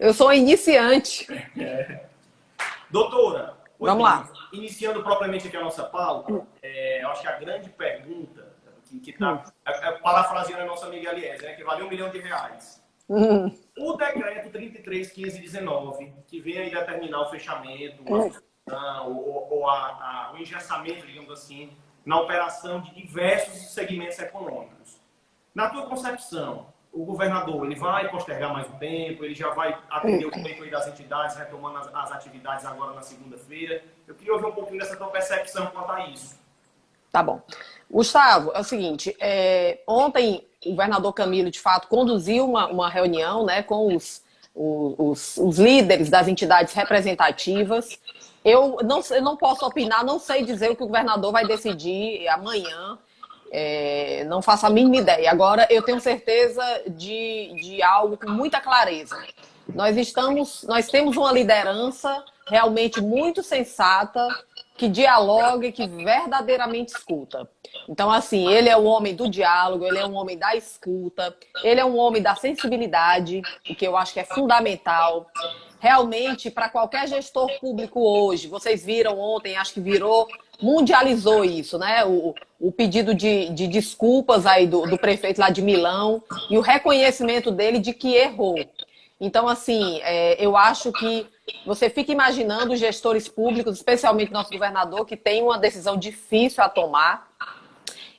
Eu sou iniciante. Doutora, Vamos lá. Iniciando propriamente aqui a nossa pauta, eu acho que a grande pergunta que está, parafraseando a nossa amiga Aliese, né, que vale R$ 1 milhão. O decreto 33.519, que vem aí determinar o fechamento, a suspensão, ou o engessamento, digamos assim, na operação de diversos segmentos econômicos. Na tua concepção, o governador ele vai postergar mais um tempo, ele já vai atender o pleito das entidades, retomando as atividades agora na segunda-feira. Eu queria ouvir um pouquinho dessa tua percepção quanto a isso. Tá bom. Gustavo, é o seguinte, ontem o governador Camilo, de fato, conduziu uma reunião, né, com os líderes das entidades representativas. Eu não posso opinar, não sei dizer o que o governador vai decidir amanhã, não faço a mínima ideia. Agora, eu tenho certeza de algo com muita clareza. Nós temos uma liderança realmente muito sensata, que dialoga e que verdadeiramente escuta. Então, assim, ele é o homem do diálogo, ele é um homem da escuta, ele é um homem da sensibilidade, o que eu acho que é fundamental. Realmente, para qualquer gestor público hoje, vocês viram ontem, acho que mundializou isso, né? O pedido de desculpas aí do prefeito lá de Milão e o reconhecimento dele de que errou. Então, assim, eu acho que você fica imaginando os gestores públicos, especialmente nosso governador, que tem uma decisão difícil a tomar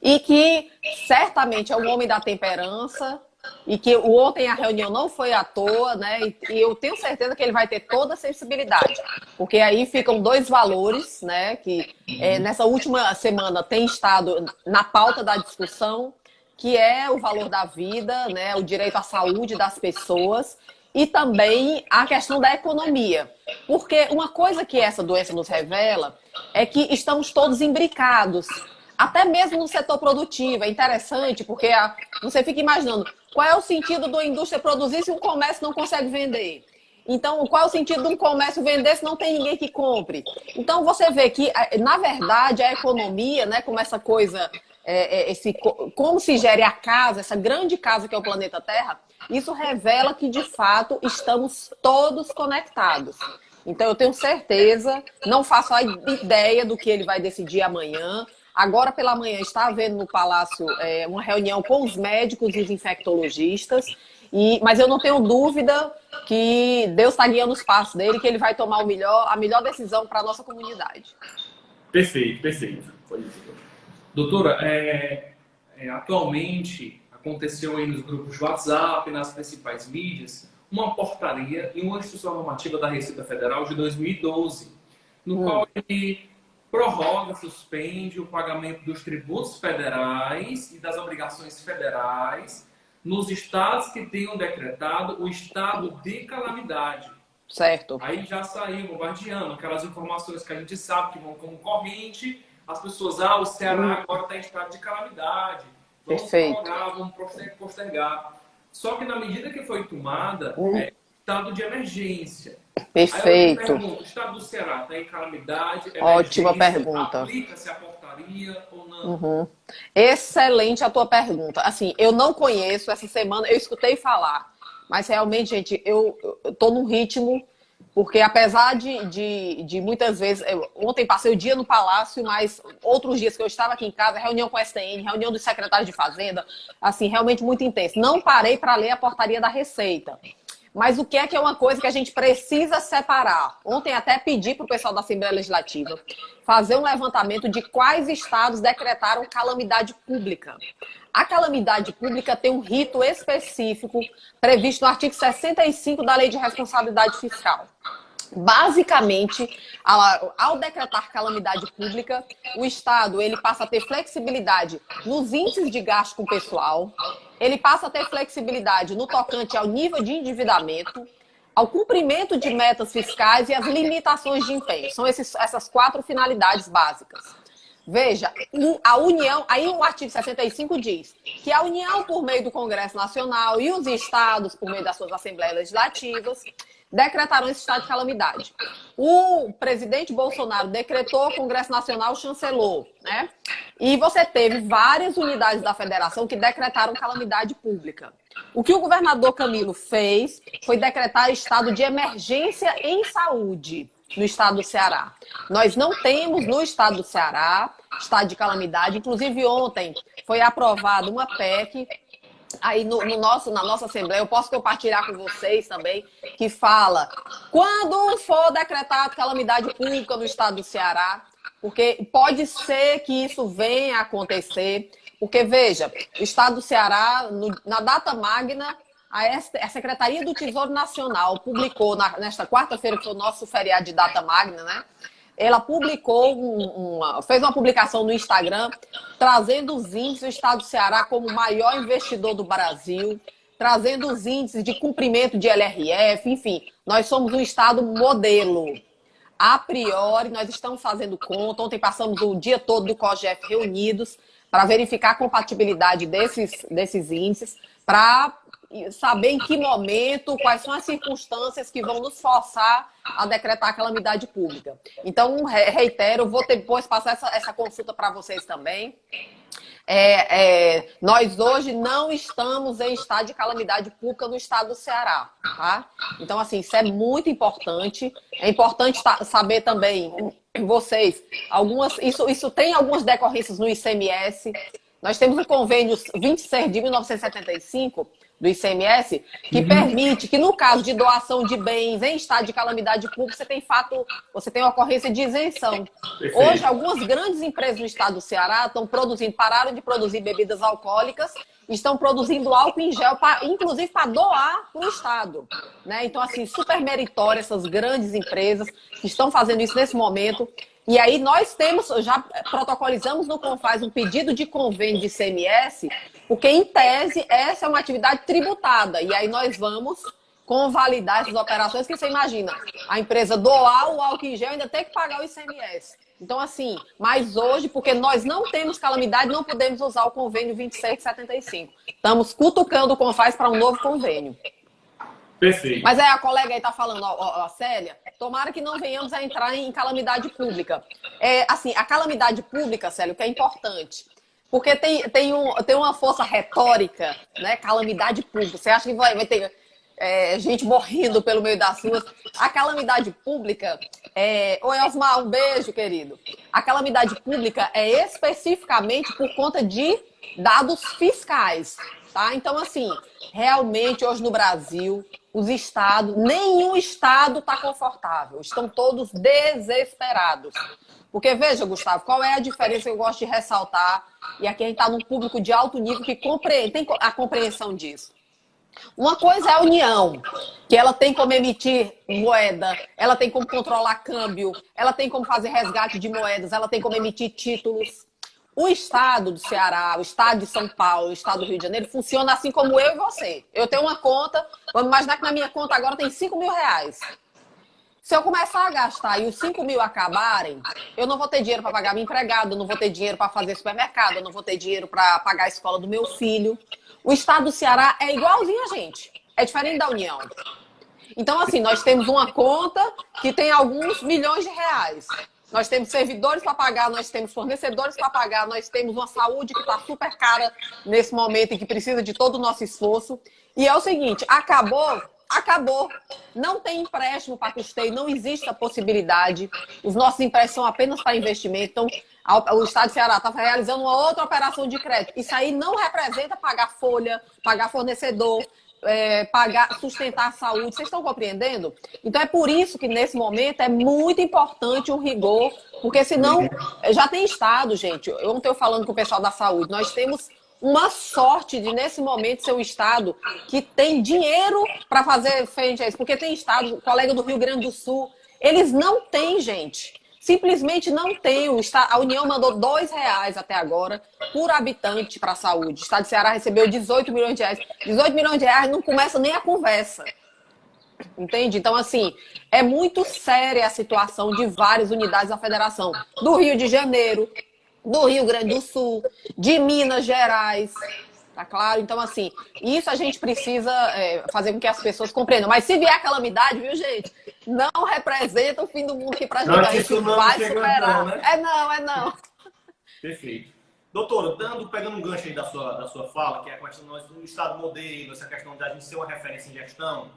e que certamente é um homem da temperança e que ontem a reunião não foi à toa, né? E eu tenho certeza que ele vai ter toda a sensibilidade, porque aí ficam dois valores, né? Que nessa última semana tem estado na pauta da discussão, que é o valor da vida, né? O direito à saúde das pessoas. E também a questão da economia. Porque uma coisa que essa doença nos revela é que estamos todos imbricados. Até mesmo no setor produtivo. É interessante porque você fica imaginando qual é o sentido da indústria produzir se um comércio não consegue vender. Então, qual é o sentido de um comércio vender se não tem ninguém que compre? Então, você vê que, na verdade, a economia, né, como essa coisa, como se gere a casa, essa grande casa que é o planeta Terra, isso revela que, de fato, estamos todos conectados. Então, eu tenho certeza, não faço a ideia do que ele vai decidir amanhã. Agora, pela manhã, está havendo no Palácio uma reunião com os médicos e os infectologistas, mas eu não tenho dúvida que Deus está guiando os passos dele, que ele vai tomar a melhor decisão para a nossa comunidade. Perfeito, perfeito. Doutora, atualmente aconteceu aí nos grupos de WhatsApp, nas principais mídias, uma portaria e uma instrução normativa da Receita Federal de 2012, no qual ele prorroga, suspende o pagamento dos tributos federais e das obrigações federais nos estados que tenham decretado o estado de calamidade. Certo. Aí já saiu bombardeando aquelas informações que a gente sabe que vão como corrente, as pessoas, o Ceará agora está em estado de calamidade. Vamos prorrogar, vamos postergar. Só que na medida que foi tomada, estado de emergência. Perfeito. Aí eu pergunto, o estado do Ceará está em calamidade? Ótima pergunta. Aplica-se a portaria ou não? Excelente a tua pergunta. Assim, eu não conheço, essa semana eu escutei falar, mas realmente, gente, eu estou num ritmo, porque apesar de muitas vezes, ontem passei o dia no Palácio, mas outros dias que eu estava aqui em casa, reunião com a STN, reunião dos secretários de Fazenda, assim, realmente muito intenso. Não parei para ler a portaria da Receita. Mas o que é uma coisa que a gente precisa separar? Ontem até pedi para o pessoal da Assembleia Legislativa fazer um levantamento de quais estados decretaram calamidade pública. A calamidade pública tem um rito específico previsto no artigo 65 da Lei de Responsabilidade Fiscal. Basicamente, ao decretar calamidade pública, o Estado ele passa a ter flexibilidade nos índices de gasto com pessoal, ele passa a ter flexibilidade no tocante ao nível de endividamento, ao cumprimento de metas fiscais e às limitações de empenho. São essas 4 finalidades básicas. Veja, a União, aí o artigo 65 diz que a União, por meio do Congresso Nacional, e os estados, por meio das suas assembleias legislativas, decretaram esse estado de calamidade. O presidente Bolsonaro decretou, o Congresso Nacional chancelou, né? E você teve várias unidades da federação que decretaram calamidade pública. O que o governador Camilo fez foi decretar estado de emergência em saúde no estado do Ceará. Nós não temos no estado do Ceará estado de calamidade. Inclusive, ontem foi aprovada uma PEC aí na nossa Assembleia, eu posso compartilhar com vocês também, que fala quando for decretado calamidade pública no estado do Ceará, porque pode ser que isso venha a acontecer, porque, veja, o estado do Ceará, na data magna, a Secretaria do Tesouro Nacional publicou, nesta quarta-feira, que foi o nosso feriado de data magna, né? Ela publicou, fez uma publicação no Instagram, trazendo os índices do estado do Ceará como o maior investidor do Brasil, trazendo os índices de cumprimento de LRF, enfim, nós somos um estado modelo. A priori, nós estamos fazendo conta, ontem passamos o dia todo do COGEF reunidos para verificar a compatibilidade desses índices, para saber em que momento, quais são as circunstâncias que vão nos forçar a decretar a calamidade pública. Então, reitero, vou depois passar essa consulta para vocês também. Nós hoje não estamos em estado de calamidade pública no estado do Ceará, tá? Então, assim, isso é muito importante. É importante saber também, vocês, isso tem algumas decorrências no ICMS. Nós temos o convênio 26 de 1975 do ICMS, que permite que, no caso de doação de bens em estado de calamidade pública, você tem ocorrência de isenção. Perfeito. Hoje, algumas grandes empresas do estado do Ceará pararam de produzir bebidas alcoólicas e estão produzindo álcool em gel, inclusive para doar para o estado, né? Então, assim, super meritório essas grandes empresas que estão fazendo isso nesse momento. E aí nós já protocolizamos no Confaz um pedido de convênio de ICMS, porque, em tese, essa é uma atividade tributada. E aí nós vamos convalidar essas operações, que você imagina, a empresa doar o álcool em gel ainda tem que pagar o ICMS. Então, assim, mas hoje, porque nós não temos calamidade, não podemos usar o convênio 2675. Estamos cutucando o Confaz para um novo convênio. Perfeito. Mas a colega aí está falando, a Célia, tomara que não venhamos a entrar em calamidade pública. Assim, a calamidade pública, Célia, o que é importante, porque tem uma força retórica, né? Calamidade pública. Você acha que vai ter gente morrendo pelo meio das ruas? A calamidade pública, Oi, Osmar, um beijo, querido. A calamidade pública é especificamente por conta de dados fiscais, tá? Então, assim, realmente hoje no Brasil, nenhum estado está confortável, estão todos desesperados. Porque, veja, Gustavo, qual é a diferença que eu gosto de ressaltar, e aqui a gente está num público de alto nível que tem a compreensão disso. Uma coisa é a União, que ela tem como emitir moeda, ela tem como controlar câmbio, ela tem como fazer resgate de moedas, ela tem como emitir títulos. O estado do Ceará, o estado de São Paulo, o estado do Rio de Janeiro funciona assim como eu e você. Eu tenho uma conta, vamos imaginar que na minha conta agora tem 5 mil reais. Se eu começar a gastar e os 5 mil acabarem, eu não vou ter dinheiro para pagar minha empregada, eu não vou ter dinheiro para fazer supermercado, eu não vou ter dinheiro para pagar a escola do meu filho. O estado do Ceará é igualzinho a gente, é diferente da União. Então, assim, nós temos uma conta que tem alguns milhões de reais. Nós temos servidores para pagar, nós temos fornecedores para pagar, nós temos uma saúde que está super cara nesse momento e que precisa de todo o nosso esforço. E é o seguinte, acabou. Não tem empréstimo para custeio, não existe a possibilidade. Os nossos empréstimos são apenas para investimento. Então, o estado do Ceará está realizando uma outra operação de crédito. Isso aí não representa pagar folha, pagar fornecedor, sustentar a saúde. Vocês estão compreendendo? Então, é por isso que, nesse momento, é muito importante o rigor, porque senão, já tem estado, gente. Eu não estou falando com o pessoal da saúde. Nós temos uma sorte de, nesse momento, ser o estado que tem dinheiro para fazer frente a isso. Porque tem estado, colega do Rio Grande do Sul, eles não têm, gente. Simplesmente não tem. A União mandou R$2 até agora por habitante para a saúde. O estado de Ceará recebeu 18 milhões de reais. 18 milhões de reais não começa nem a conversa. Entende? Então, assim, é muito séria a situação de várias unidades da federação. Do Rio de Janeiro, do Rio Grande do Sul, de Minas Gerais. Tá claro? Então, assim, isso a gente precisa fazer com que as pessoas compreendam. Mas se vier a calamidade, viu, gente? Não representa o fim do mundo aqui pra gente. A gente vai superar. Não, né? É não. Perfeito. Doutora, pegando um gancho aí da sua fala, que é a questão do Estado modelo, essa questão da gente ser uma referência em gestão,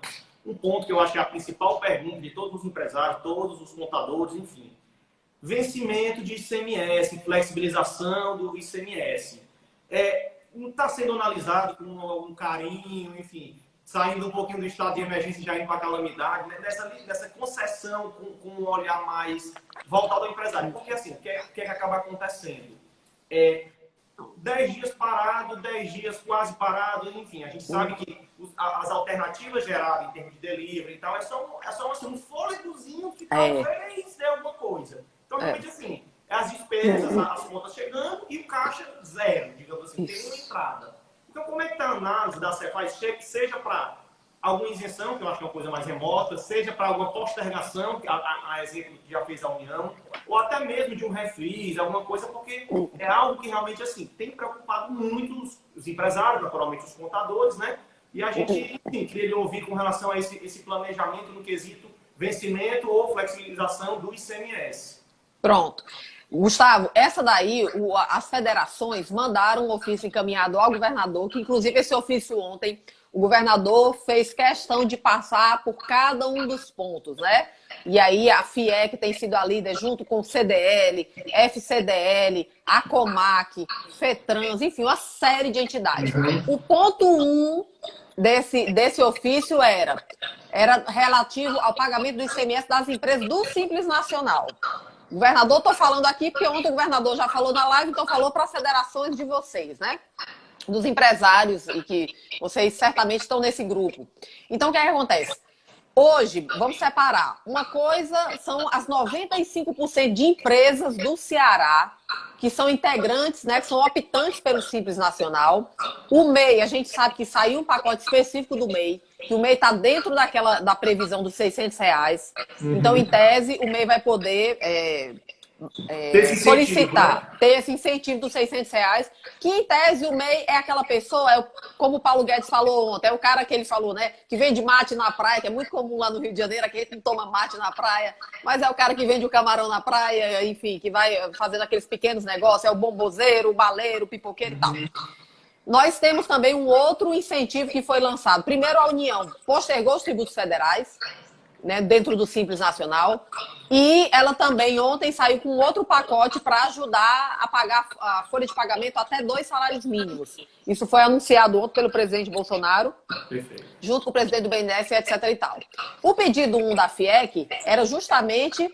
um ponto que eu acho que é a principal pergunta de todos os empresários, todos os contadores, enfim. Vencimento de ICMS, flexibilização do ICMS. Não está sendo analisado com algum carinho, enfim, saindo um pouquinho do estado de emergência e já indo para a calamidade, né? Nessa concessão com um olhar mais voltado ao empresário. Porque assim, o que é que acaba acontecendo? 10 dias parado, 10 dias quase parado, enfim, a gente sabe que as alternativas geradas em termos de delivery e tal, é só assim, um fôlegozinho que talvez dê alguma coisa. Então, realmente, assim, as despesas, as contas chegando e o caixa zero, digamos assim, tem uma entrada. Então, como é que está a análise da Cefaz, seja para alguma isenção, que eu acho que é uma coisa mais remota, seja para alguma postergação, a exemplo que já fez a União, ou até mesmo de um refis, alguma coisa, porque é algo que realmente, assim, tem preocupado muito os empresários, naturalmente os contadores, né? E a gente, enfim, queria ouvir com relação a esse planejamento no quesito vencimento ou flexibilização do ICMS. Pronto. Gustavo, essa daí, as federações mandaram um ofício encaminhado ao governador, que inclusive esse ofício ontem, o governador fez questão de passar por cada um dos pontos, né? E aí a FIEC tem sido a líder junto com o CDL, FCDL, a Comac, FETRANS, enfim, uma série de entidades. O ponto 1 desse ofício era relativo ao pagamento do ICMS das empresas do Simples Nacional. Governador, estou falando aqui porque ontem o governador já falou na live, então falou para as federações de vocês, né? Dos empresários, e que vocês certamente estão nesse grupo. Então, o que é que acontece? Hoje, vamos separar. Uma coisa são as 95% de empresas do Ceará que são integrantes, né, que são optantes pelo Simples Nacional. O MEI, a gente sabe que saiu um pacote específico do MEI, que o MEI está dentro da previsão dos R$600. Então, em tese, o MEI vai poder solicitar, né? Ter esse incentivo dos R$600, que em tese o MEI é aquela pessoa, como o Paulo Guedes falou ontem, é o cara que ele falou, né, que vende mate na praia, que é muito comum lá no Rio de Janeiro, aquele que toma mate na praia, mas é o cara que vende o camarão na praia, enfim, que vai fazendo aqueles pequenos negócios, é o bombozeiro, o baleiro, o pipoqueiro e tal. Nós temos também um outro incentivo que foi lançado. Primeiro, a União postergou os tributos federais, né, dentro do Simples Nacional, e ela também ontem saiu com outro pacote para ajudar a pagar a folha de pagamento até 2 salários mínimos. Isso foi anunciado ontem pelo presidente Bolsonaro, junto com o presidente do BNDES, etc. e tal. O pedido 1 da FIEC era justamente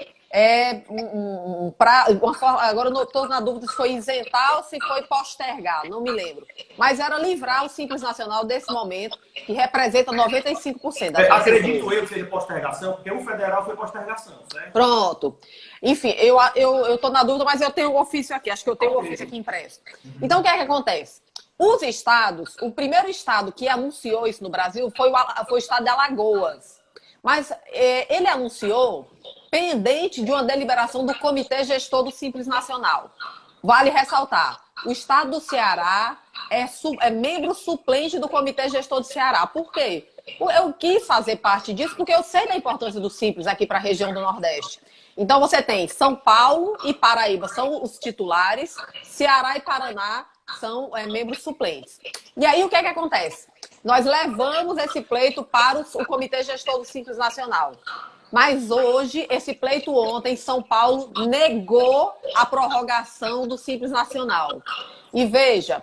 agora eu estou na dúvida se foi isentar ou se foi postergar, não me lembro. Mas era livrar o Simples Nacional desse momento, que representa 95% da acredito eu que seja postergação, porque o federal foi postergação, certo? Pronto. Enfim, eu estou na dúvida, mas eu tenho o ofício aqui, acho que eu tenho o ofício aqui impresso. Então, o que é que acontece? Os estados, o primeiro estado que anunciou isso no Brasil foi o estado de Alagoas. Mas ele anunciou pendente de uma deliberação do Comitê Gestor do Simples Nacional. Vale ressaltar, o estado do Ceará é membro suplente do Comitê Gestor do Ceará. Por quê? Eu quis fazer parte disso porque eu sei da importância do Simples aqui para a região do Nordeste. Então você tem São Paulo e Paraíba são os titulares, Ceará e Paraná são membros suplentes. E aí o que é que acontece? Nós levamos esse pleito para o Comitê Gestor do Simples Nacional. Mas hoje, esse pleito ontem, São Paulo negou a prorrogação do Simples Nacional. E veja,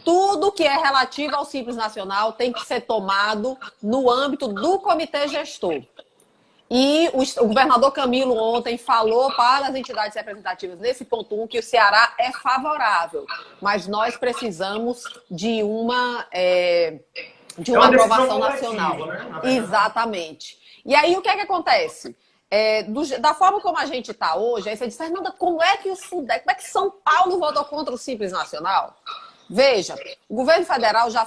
tudo que é relativo ao Simples Nacional tem que ser tomado no âmbito do Comitê Gestor. E o governador Camilo ontem falou para as entidades representativas nesse ponto 1 que o Ceará é favorável, mas nós precisamos de uma aprovação nacional. Né? Exatamente. E aí o que é que acontece? Da forma como a gente está hoje, aí você diz, Fernanda, como é que São Paulo votou contra o Simples Nacional? Veja, o governo federal já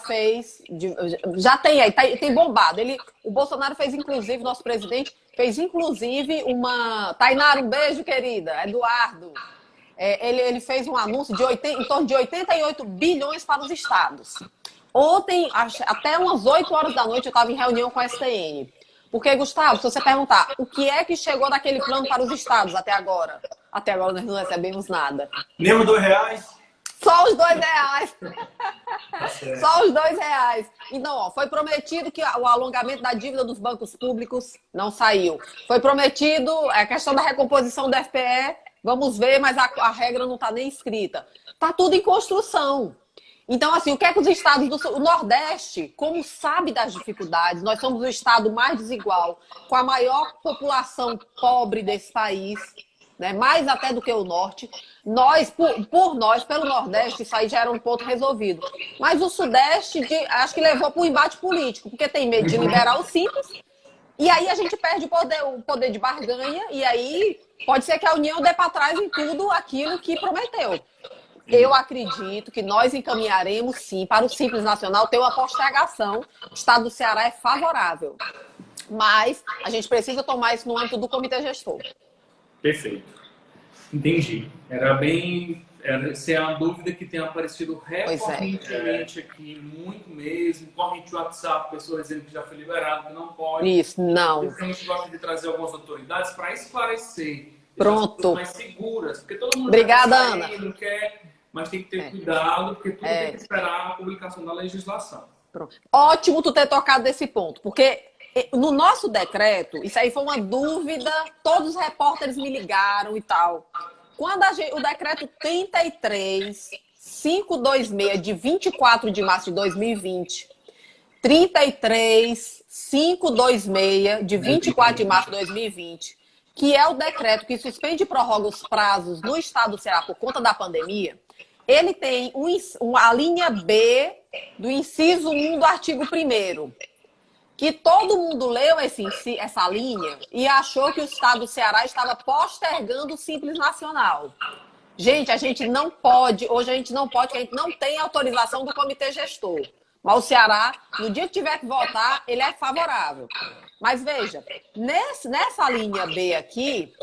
tem bombado. O Bolsonaro fez, inclusive, nosso presidente fez, inclusive, Tainara, um beijo, querida, Eduardo. Ele fez um anúncio em torno de 88 bilhões para os estados. Ontem, até umas 8 horas da noite, eu estava em reunião com a STN. Porque, Gustavo, se você perguntar o que é que chegou daquele plano para os estados até agora? Até agora nós não recebemos nada. Nem os R$2? Só os R$ 2. Tá certo. Só os R$ 2. Então, ó, foi prometido que o alongamento da dívida dos bancos públicos não saiu. Foi prometido a questão da recomposição do FPE, vamos ver, mas a regra não está nem escrita. Está tudo em construção. Então, assim, o que é que os estados do Sul, o Nordeste, como sabe das dificuldades, nós somos o estado mais desigual, com a maior população pobre desse país, né, mais até do que o Norte. Nós, pelo Nordeste, isso aí já era um ponto resolvido. Mas o Sudeste, acho que levou para o embate político, porque tem medo de liberar o Simples, e aí a gente perde o poder de barganha, e aí pode ser que a União dê para trás em tudo aquilo que prometeu. Eu acredito que nós encaminharemos, sim, para o Simples Nacional ter uma postergação. O Estado do Ceará é favorável. Mas a gente precisa tomar isso no âmbito do Comitê Gestor. Perfeito. Entendi. Essa é a dúvida que tem aparecido recorrentemente aqui, muito mesmo. Corrente WhatsApp, pessoas dizendo que já foi liberado, que não pode. Isso, não. A gente gosta de trazer algumas autoridades para esclarecer. Pronto. Mais seguras. Porque todo mundo Obrigada, quer sair, Ana. não quer, mas tem que ter cuidado, porque tudo tem que esperar a publicação da legislação. Pronto. Ótimo tu ter tocado nesse ponto, porque no nosso decreto, isso aí foi uma dúvida, todos os repórteres me ligaram e tal. Quando o decreto 33.526, de 24 de março de 2020, 33.526, de 24 de março de 2020, que é o decreto que suspende e prorroga os prazos no estado do Ceará por conta da pandemia, ele tem a linha B do inciso 1 do artigo 1º, que todo mundo leu essa linha e achou que o estado do Ceará estava postergando o Simples Nacional. Gente, a gente não pode, hoje a gente não pode, porque a gente não tem autorização do Comitê Gestor. Mas o Ceará, no dia que tiver que votar, ele é favorável. Mas veja, nessa linha B aqui,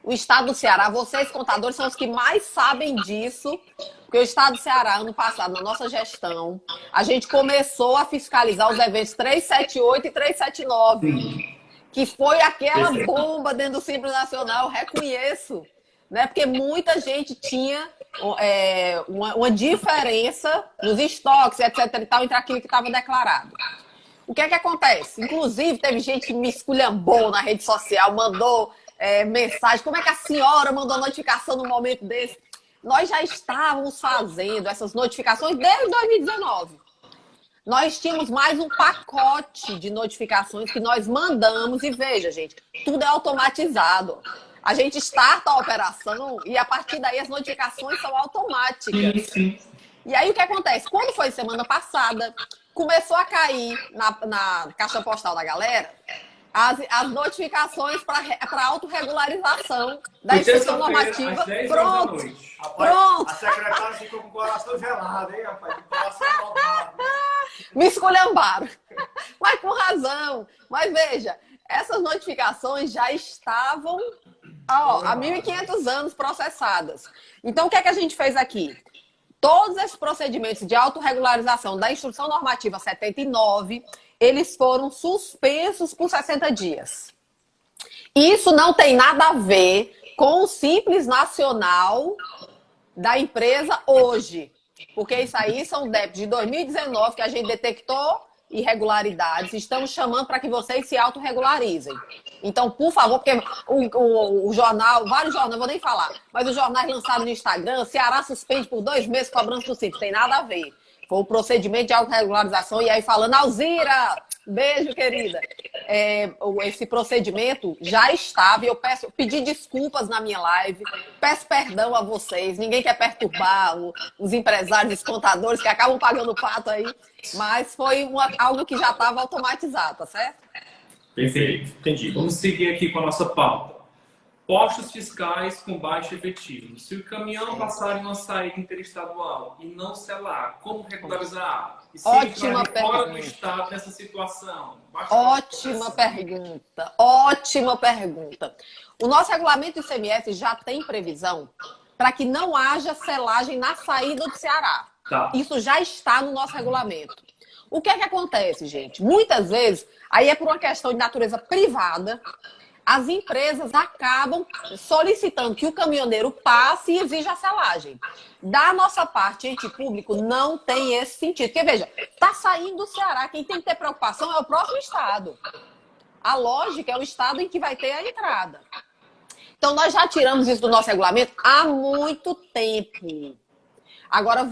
o estado do Ceará, vocês contadores são os que mais sabem disso, porque o estado do Ceará, ano passado, na nossa gestão, a gente começou a fiscalizar os eventos 378 e 379, que foi aquela bomba dentro do Simples Nacional, eu reconheço, né? Porque muita gente tinha uma diferença nos estoques, etc. e tal, entre aquilo que estava declarado. O que é que acontece? Inclusive, teve gente que me esculhambou na rede social, mandou mensagem. Como é que a senhora mandou notificação no momento desse? Nós já estávamos fazendo essas notificações desde 2019. Nós tínhamos mais um pacote de notificações que nós mandamos. E veja, gente, tudo é automatizado. A gente starta a operação e a partir daí as notificações são automáticas. Sim. E aí o que acontece? Quando foi semana passada, começou a cair na caixa postal da galera as notificações para autorregularização da instrução normativa. Pronto. Rapaz, Pronto. a secretária ficou com o coração gelado, hein, rapaz? Com o coração gelado. Me esculhambaram. Mas com razão. Mas veja, essas notificações já estavam há 1.500 anos processadas. Então, o que é que a gente fez aqui? Todos esses procedimentos de autorregularização da Instrução Normativa 79, eles foram suspensos por 60 dias. Isso não tem nada a ver com o Simples Nacional da empresa hoje. Porque isso aí são débitos de 2019 que a gente detectou irregularidades. Estamos chamando para que vocês se autorregularizem. Então, por favor, porque o jornal, vários jornais, não vou nem falar, mas os jornais lançaram no Instagram, Ceará suspende por 2 meses cobrança do Simples. Tem nada a ver. Foi um procedimento de autorregularização. E aí falando, Alzira, beijo, querida. Esse procedimento já estava. E eu pedi desculpas na minha live. Peço perdão a vocês. Ninguém quer perturbar os empresários, os contadores que acabam pagando o pato aí. Mas foi algo que já estava automatizado, tá certo? Perfeito. Entendi. Vamos seguir aqui com a nossa pauta. Postos fiscais com baixo efetivo. Se o caminhão passar em uma saída interestadual e não selar, como regularizar? E se Ótima entrar fora do pergunta. estado nessa situação? Ótima pergunta. Ótima pergunta. O nosso regulamento do ICMS já tem previsão para que não haja selagem na saída do Ceará. Tá. Isso já está no nosso regulamento. O que é que acontece, gente? Muitas vezes, aí é por uma questão de natureza privada, as empresas acabam solicitando que o caminhoneiro passe e exija a selagem. Da nossa parte, ente público, não tem esse sentido. Porque, veja, está saindo do Ceará, quem tem que ter preocupação é o próprio Estado. A lógica é o Estado em que vai ter a entrada. Então, nós já tiramos isso do nosso regulamento há muito tempo. Agora,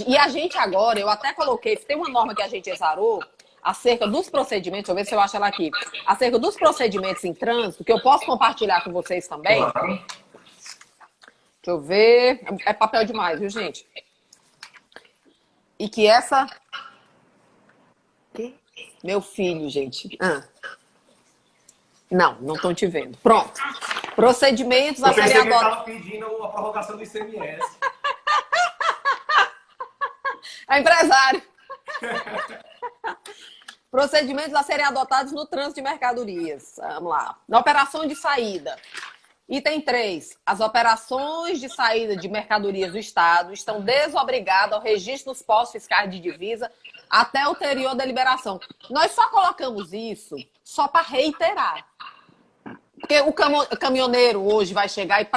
e a gente agora, eu até coloquei, tem uma norma que a gente exarou, acerca dos procedimentos, deixa eu ver se eu acho ela aqui, acerca dos procedimentos em trânsito, que eu posso compartilhar com vocês também. Deixa eu ver, é papel demais, viu, gente? E que essa... Meu filho, gente. Não estão te vendo. Pronto. Procedimentos a serem adotados. Eu estava pedindo a prorrogação do ICMS. É empresário. Procedimentos a serem adotados no trânsito de mercadorias. Vamos lá. Na operação de saída. Item 3. As operações de saída de mercadorias do Estado estão desobrigadas ao registro dos postos fiscais de divisa até ulterior deliberação. Nós só colocamos isso só para reiterar. Porque o caminhoneiro hoje vai chegar e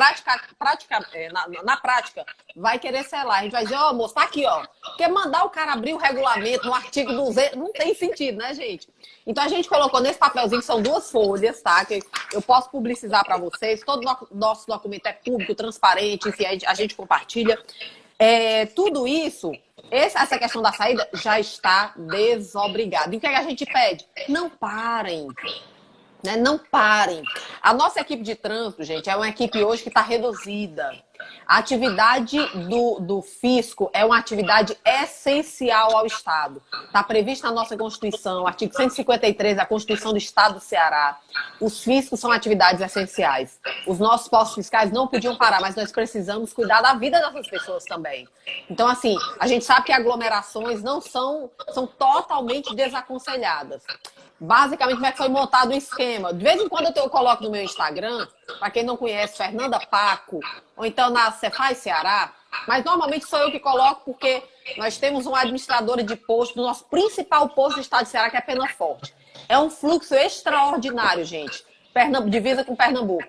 na prática vai querer selar. A gente vai dizer, ó, moço, tá aqui, ó. Porque mandar o cara abrir o regulamento no artigo 200 não tem sentido, né, gente? Então a gente colocou nesse papelzinho, que são 2 folhas, tá? Que eu posso publicizar para vocês. Todo nosso documento é público, transparente, enfim, a gente compartilha. Tudo isso, essa questão da saída já está desobrigada. E o que a gente pede? Não parem. Não parem. A nossa equipe de trânsito, gente, é uma equipe hoje que está reduzida. A atividade do fisco é uma atividade essencial ao Estado. Está prevista na nossa Constituição, artigo 153 da Constituição do Estado do Ceará. Os fiscos são atividades essenciais. Os nossos postos fiscais não podiam parar, mas nós precisamos cuidar da vida dessas pessoas também. Então, assim, a gente sabe que aglomerações não são totalmente desaconselhadas. Basicamente, como é que foi montado o esquema? De vez em quando eu coloco no meu Instagram, para quem não conhece, Fernanda Paco, ou então na Cefaz Ceará, mas normalmente sou eu que coloco porque nós temos uma administradora de posto, do nosso principal posto do estado de Ceará, que é Penaforte. É um fluxo extraordinário, gente. Divisa com Pernambuco.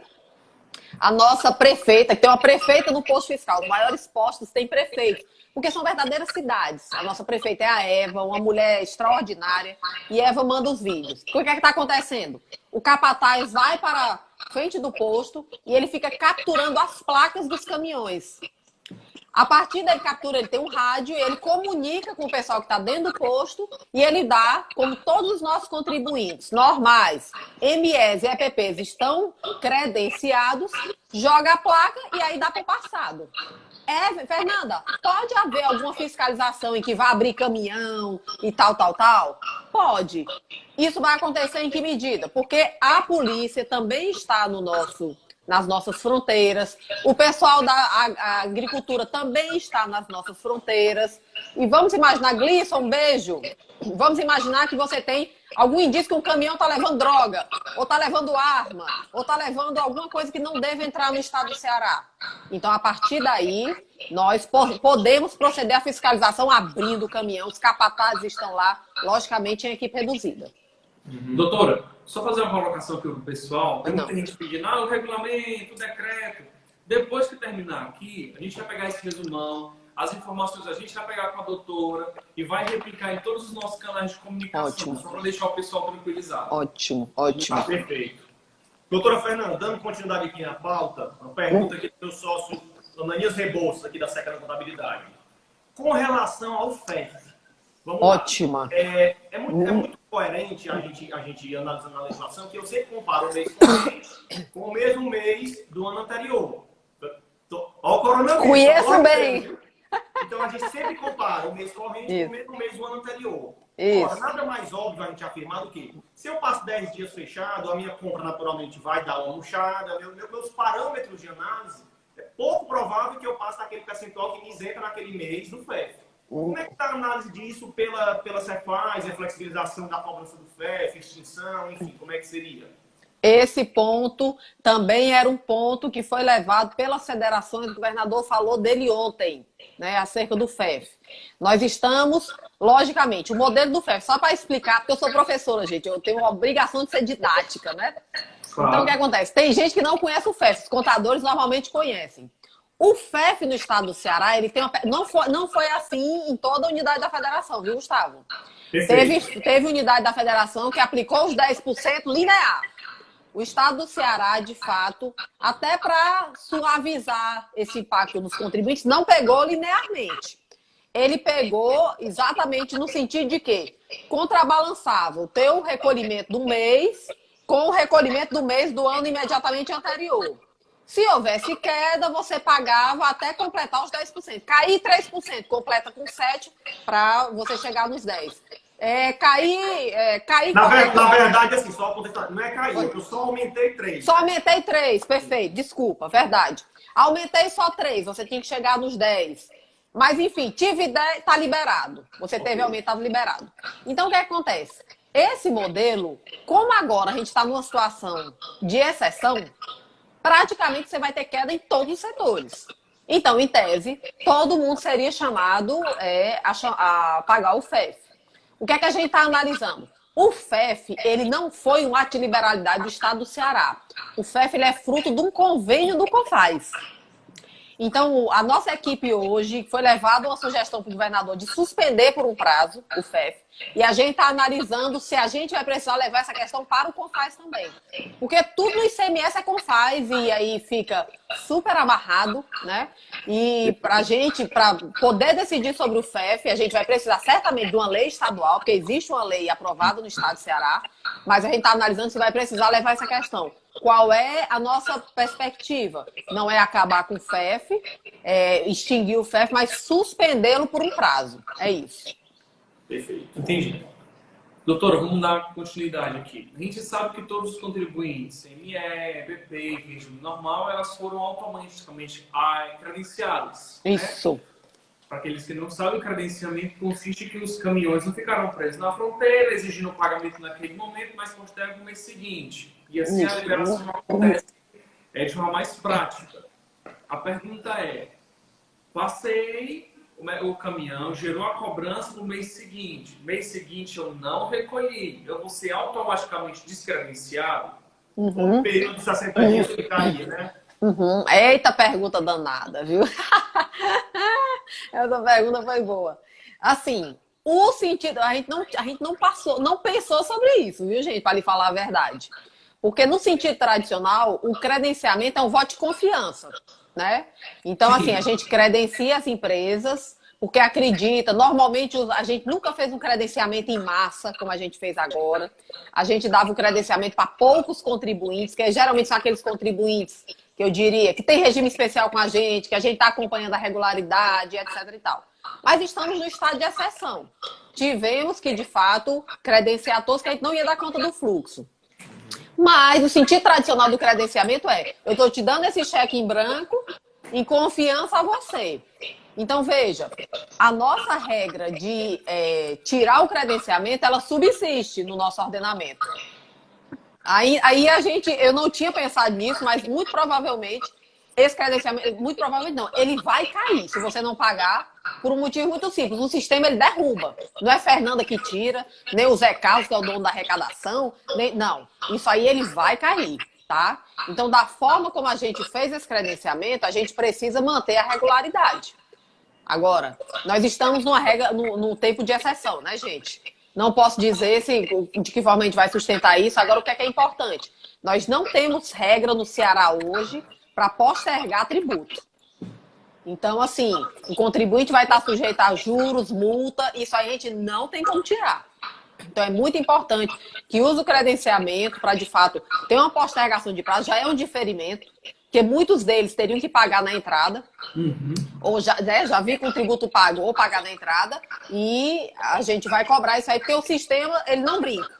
A nossa prefeita, que tem uma prefeita no posto fiscal, os maiores postos têm prefeitos, porque são verdadeiras cidades. A nossa prefeita é a Eva, uma mulher extraordinária, e Eva manda os vídeos. O que é que está acontecendo? O capataz vai para a frente do posto e ele fica capturando as placas dos caminhões. A partir daí captura, ele tem um rádio, ele comunica com o pessoal que está dentro do posto e ele dá, como todos os nossos contribuintes normais, MEs e EPPs estão credenciados, joga a placa e aí dá para o passado. Fernanda, pode haver alguma fiscalização em que vai abrir caminhão e tal? Pode. Isso vai acontecer em que medida? Porque a polícia também está nas nossas fronteiras, o pessoal da agricultura também está nas nossas fronteiras. E vamos imaginar, Glisson, um beijo. Vamos imaginar que você tem algum indício que um caminhão está levando droga, ou está levando arma, ou está levando alguma coisa que não deve entrar no estado do Ceará. Então, a partir daí, nós podemos proceder à fiscalização abrindo o caminhão. Os capatazes estão lá, logicamente, em equipe reduzida. Doutora, só fazer uma colocação aqui para o pessoal. Tem muita gente pedindo, o regulamento, o decreto. Depois que terminar aqui, a gente vai pegar esse resumão, as informações a gente vai pegar com a doutora e vai replicar em todos os nossos canais de comunicação. Ótimo. Só para deixar o pessoal tranquilizado. Ótimo. Tá perfeito. Doutora Fernanda, dando continuidade aqui na pauta, uma pergunta aqui do meu sócio Ananias Rebouças, aqui da Secretaria da Contabilidade. Com relação ao FEF, ótima. É muito coerente a gente analisando a legislação, que eu sempre comparo o mês com o mesmo mês do ano anterior. Olha o coronavírus. Conheço bem. Então a gente sempre compara o mês corrente com o mesmo mês do ano anterior. Ora, nada mais óbvio a gente afirmar do que se eu passo 10 dias fechado, a minha compra naturalmente vai dar uma murchada, meus parâmetros de análise, é pouco provável que eu passe naquele percentual que me isenta naquele mês do FEF. Como é que está a análise disso pela Cefaz, a flexibilização da cobrança do FEF, extinção, enfim, como é que seria? esse ponto também era um ponto que foi levado pelas federações, o governador falou dele ontem, né, acerca do FEF. Nós estamos, logicamente, o modelo do FEF, só para explicar, porque eu sou professora, gente, eu tenho a obrigação de ser didática, né? Claro. Então, o que acontece? Tem gente que não conhece o FEF, os contadores normalmente conhecem. O FEF no estado do Ceará, ele tem uma... não foi assim em toda a unidade da federação, viu, Gustavo? Teve unidade da federação que aplicou os 10% linear. O estado do Ceará, de fato, até para suavizar esse impacto dos contribuintes, não pegou linearmente. Ele pegou exatamente no sentido de que contrabalançava o teu recolhimento do mês com o recolhimento do mês do ano imediatamente anterior. Se houvesse queda, você pagava até completar os 10%. Cair 3%, completa com 7% para você chegar nos 10%. Cair... Na verdade, assim, só contestar, não é cair, eu só aumentei 3%. Só aumentei 3%, perfeito, desculpa, verdade. Aumentei só 3%, você tinha que chegar nos 10%. Mas, enfim, tive 10%, está liberado. Você teve aumentado, liberado. Então, o que acontece? Esse modelo, como agora a gente está numa situação de exceção, praticamente você vai ter queda em todos os setores. Então, em tese, todo mundo seria chamado a pagar o FEF. O que é que a gente está analisando? O FEF, ele não foi um ato de liberalidade do estado do Ceará. O FEF, ele é fruto de um convênio do CONFAS. Então, a nossa equipe hoje foi levada uma sugestão para o governador de suspender por um prazo o FEF. E a gente está analisando se a gente vai precisar levar essa questão para o CONFAS também. Porque tudo no ICMS é CONFAS e aí fica super amarrado, né? E para poder decidir sobre o FEF, a gente vai precisar certamente de uma lei estadual, porque existe uma lei aprovada no estado do Ceará, mas a gente está analisando se vai precisar levar essa questão. Qual é a nossa perspectiva? Não é acabar com o FEF, extinguir o FEF, mas suspendê-lo por um prazo. É isso. Perfeito. Entendi. Doutora, vamos dar continuidade aqui. A gente sabe que todos os contribuintes, ME, BP, regime normal, elas foram automaticamente credenciadas. Isso. Né? Para aqueles que não sabem, o credenciamento consiste em que os caminhões não ficaram presos na fronteira, exigindo o pagamento naquele momento, mas postergam no mês seguinte. E assim a liberação acontece de forma mais prática. A pergunta é, passei o caminhão, gerou a cobrança no mês seguinte. Mês seguinte eu não recolhi. Eu vou ser automaticamente descredenciado? Um período de 60 dias ficaria, né? Eita, pergunta danada, viu? Essa pergunta foi boa. Assim, o sentido, a gente não pensou sobre isso, viu, gente? Para lhe falar a verdade. Porque no sentido tradicional, o credenciamento é um voto de confiança, né? Então, assim, a gente credencia as empresas porque acredita. Normalmente, a gente nunca fez um credenciamento em massa, como a gente fez agora. A gente dava o credenciamento para poucos contribuintes, que geralmente são aqueles contribuintes que eu diria que tem regime especial com a gente está acompanhando a regularidade, etc. e tal. Mas estamos no estado de exceção. Tivemos que, de fato, credenciar todos, que a gente não ia dar conta do fluxo. Mas o sentido tradicional do credenciamento eu estou te dando esse cheque em branco em confiança a você. Então, veja, a nossa regra de tirar o credenciamento, ela subsiste no nosso ordenamento. Aí eu não tinha pensado nisso, mas muito provavelmente esse credenciamento, muito provavelmente não, ele vai cair se você não pagar por um motivo muito simples. O sistema ele derruba. Não é Fernanda que tira, nem o Zé Carlos, que é o dono da arrecadação, não. Isso aí ele vai cair, tá? Então, da forma como a gente fez esse credenciamento, a gente precisa manter a regularidade. Agora, nós estamos num tempo de exceção, né, gente? Não posso dizer de que forma a gente vai sustentar isso. Agora, o que é importante? Nós não temos regra no Ceará hoje para postergar tributo. Então, assim, o contribuinte vai estar sujeito a juros, multa, isso aí a gente não tem como tirar. Então, é muito importante que use o credenciamento para, de fato, ter uma postergação de prazo, já é um diferimento, porque muitos deles teriam que pagar na entrada, ou já vi com o tributo pago ou pagar na entrada, e a gente vai cobrar isso aí, porque o sistema, ele não brinca.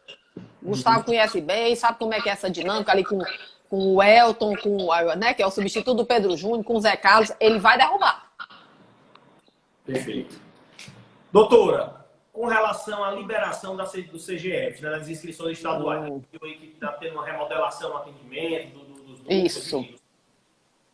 O Gustavo conhece bem, sabe como é que é essa dinâmica ali com o Elton, né, que é o substituto do Pedro Júnior, com o Zé Carlos, ele vai derrubar. Perfeito. Doutora, com relação à liberação do CGF, né, das inscrições estaduais, que está tendo uma remodelação no atendimento dos grupos. Isso.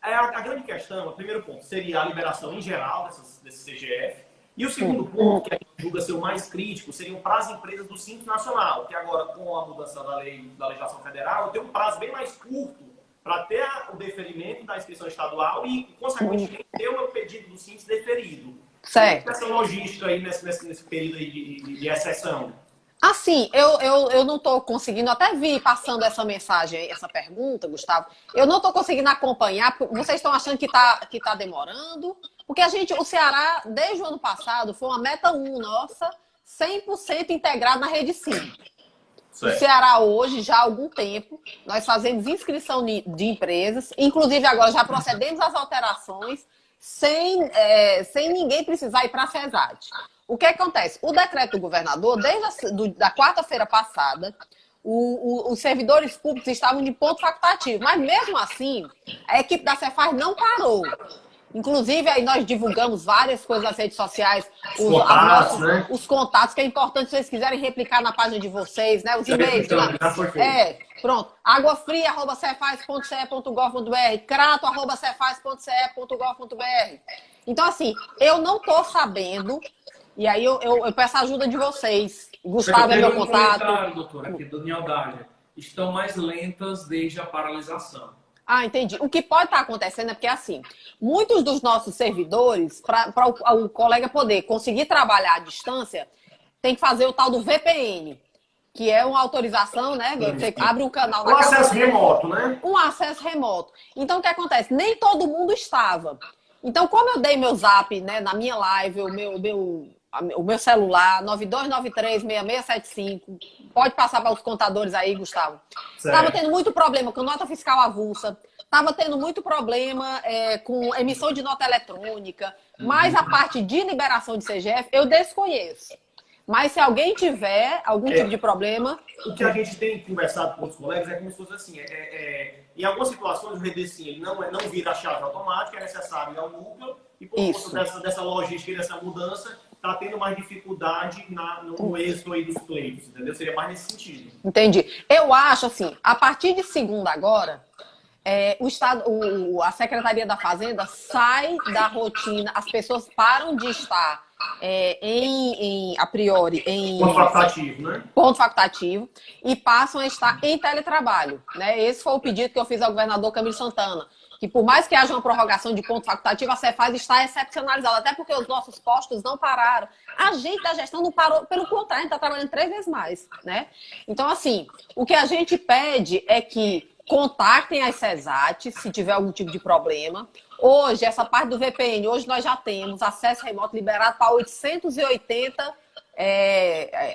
A grande questão, o primeiro ponto, seria a liberação em geral desse CGF. E o segundo ponto, que a gente julga ser o mais crítico, seriam para as empresas do Simples Nacional, que agora, com a mudança da legislação federal, tem um prazo bem mais curto para ter o deferimento da inscrição estadual e, consequentemente, ter o pedido do Simples deferido. Certo. Essa logística aí nesse período aí de exceção. Assim, eu não estou conseguindo, até vi passando essa mensagem, essa pergunta, Gustavo, eu não estou conseguindo acompanhar, vocês estão achando que tá demorando? Porque o Ceará, desde o ano passado, foi uma meta 1 nossa, 100% integrado na rede Sim. Certo. O Ceará hoje, já há algum tempo, nós fazemos inscrição de empresas, inclusive agora já procedemos às alterações, sem ninguém precisar ir para a CESAD. O que acontece? O decreto do governador, desde a quarta-feira passada, os servidores públicos estavam de ponto facultativo, mas mesmo assim, a equipe da Cefaz não parou. Inclusive, aí nós divulgamos várias coisas nas redes sociais, os contatos, que é importante, se vocês quiserem replicar na página de vocês, né? Os e-mails. Pronto. aguafria@cefaz.ce.gov.br, crato@cefaz.ce.gov.br. Então, assim, eu não estou sabendo, e aí eu peço a ajuda de vocês. Gustavo é meu contato. Doutora, aqui do Nialdalha. Estão mais lentas desde a paralisação. Ah, entendi. O que pode estar acontecendo é porque, assim, muitos dos nossos servidores, para o colega poder conseguir trabalhar à distância, tem que fazer o tal do VPN, que é uma autorização, né? Você abre um canal... Um acesso remoto, né? Um acesso remoto. Então, o que acontece? Nem todo mundo estava. Então, como eu dei meu zap, né, na minha live, o meu celular, 92936675, pode passar para os contadores aí, Gustavo. Estava tendo muito problema com nota fiscal avulsa, estava tendo muito problema com emissão de nota eletrônica, mas a parte de liberação de CGF eu desconheço. Mas se alguém tiver algum tipo de problema... O que a gente tem conversado com os colegas é como se fosse assim, em algumas situações o RDSim ele não vira a chave automática, é necessário ir ao núcleo, e por conta dessa logística e dessa mudança, está tendo mais dificuldade no êxito aí dos pleitos, entendeu? Seria mais nesse sentido. Entendi. Eu acho, assim, a partir de segunda agora, a Secretaria da Fazenda sai da rotina, as pessoas param de estar a priori em ponto facultativo, né? Ponto facultativo, e passam a estar em teletrabalho, né? Esse foi o pedido que eu fiz ao governador Camilo Santana, que por mais que haja uma prorrogação de ponto facultativo, a Cefaz está excepcionalizada, até porque os nossos postos não pararam. A gente da gestão não parou, pelo contrário, a gente está trabalhando 3 vezes mais, né? Então, assim, o que a gente pede é que contactem as CESAT se tiver algum tipo de problema. Hoje, essa parte do VPN, hoje nós já temos acesso remoto liberado para 880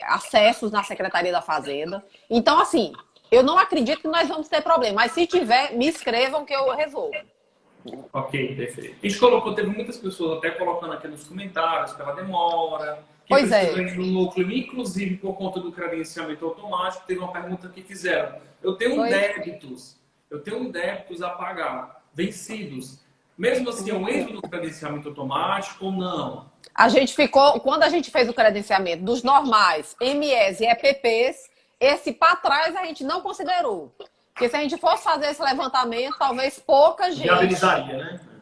acessos na Secretaria da Fazenda. Então, assim, eu não acredito que nós vamos ter problema, mas se tiver, me escrevam que eu resolvo. Ok, perfeito. A gente teve muitas pessoas até colocando aqui nos comentários pela demora, que pois no núcleo, inclusive por conta do credenciamento automático, teve uma pergunta que fizeram. Eu tenho débitos a pagar, vencidos. Mesmo assim, eu entro no credenciamento automático ou não? Quando a gente fez o credenciamento dos normais, MEs e EPPs, esse para trás a gente não considerou. Porque se a gente fosse fazer esse levantamento, talvez pouca gente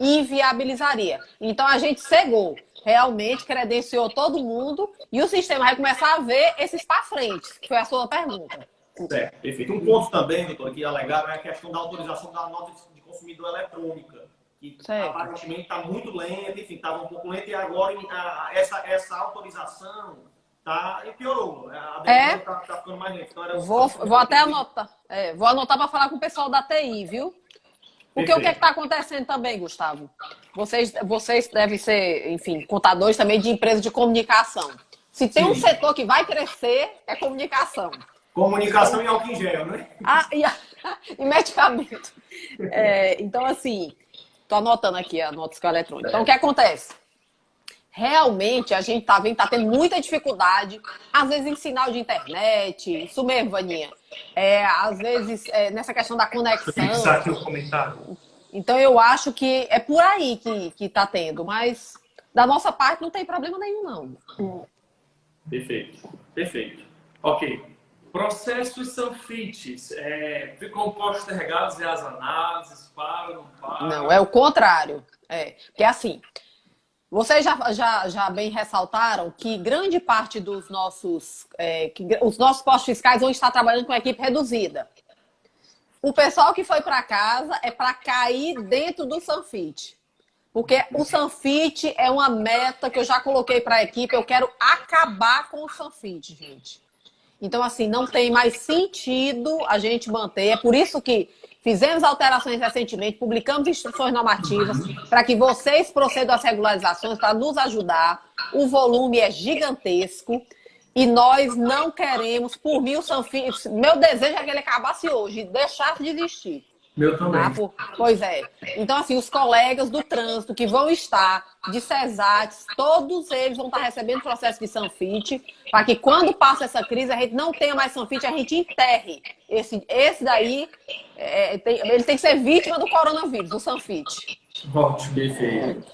inviabilizaria. Então a gente cegou. Realmente credenciou todo mundo e o sistema vai começar a ver esses para frente, que foi a sua pergunta. Certo, perfeito. Um ponto também, doutor, que alegaram é a questão da autorização da nota de consumidor eletrônica, que aparentemente está muito lenta, enfim, estava um pouco lenta, e agora essa autorização piorou. A demanda está ficando mais lenta. Então, vou até anotar. Vou anotar para falar com o pessoal da TI, viu? Porque o que está acontecendo também, Gustavo? Vocês devem ser, enfim, contadores também de empresas de comunicação. Se tem um setor que vai crescer, é comunicação. Comunicação e álcool em gel, né? E medicamento. Então, assim, estou anotando aqui a nota fiscal eletrônica. Então, o que acontece? Realmente, a gente tá tendo muita dificuldade, às vezes em sinal de internet, isso mesmo, Vaninha. Às vezes, nessa questão da conexão. Eu fixar aqui o comentário. Então, eu acho que é por aí que tá tendo, mas da nossa parte não tem problema nenhum, não. Perfeito, perfeito. Ok. Processos Sanfit, ficam postergados e as análises, param, não param? Não, é o contrário. Porque assim, vocês já bem ressaltaram que grande parte dos nossos, os nossos postos fiscais vão estar trabalhando com equipe reduzida. O pessoal que foi para casa é para cair dentro do Sanfit. Porque o Sanfit é uma meta que eu já coloquei para a equipe, eu quero acabar com o Sanfit, gente. Então, assim, não tem mais sentido a gente manter. É por isso que fizemos alterações recentemente, publicamos instruções normativas para que vocês procedam às regularizações para nos ajudar. O volume é gigantesco e nós não queremos, por mim, o Sanfit. Meu desejo é que ele acabasse hoje e deixasse de existir. Meu também. Pois é. Então, assim, os colegas do trânsito que vão estar de CESATs, todos eles vão estar recebendo processo de Sanfit, para que quando passa essa crise, a gente não tenha mais Sanfit, a gente enterre. Esse daí, ele tem que ser vítima do coronavírus, do Sanfit. Ótimo, perfeito.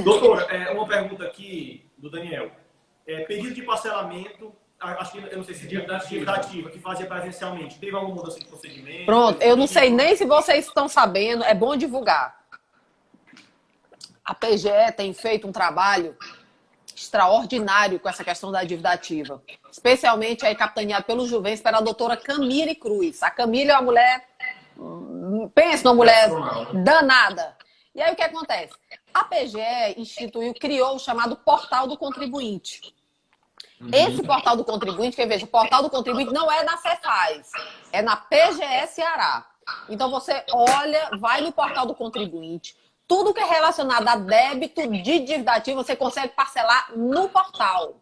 Doutor, uma pergunta aqui do Daniel. Pedido de parcelamento, acho que eu não sei se dívida ativa que fazia presencialmente, teve alguma mudança de procedimento? Pronto, eu não sei nem se vocês estão sabendo, é bom divulgar. A PGE tem feito um trabalho extraordinário com essa questão da dívida ativa, especialmente aí capitaneado pelo Juvens, pela doutora Camille Cruz. A Camille é uma mulher, pensa numa mulher danada. E aí o que acontece? A PGE criou o chamado Portal do Contribuinte. Esse Portal do Contribuinte, que veja, o Portal do Contribuinte não é na Cefaz, é na PGE Ceará. Então você olha, vai no Portal do Contribuinte, tudo que é relacionado a débito de dívida ativa, você consegue parcelar no portal.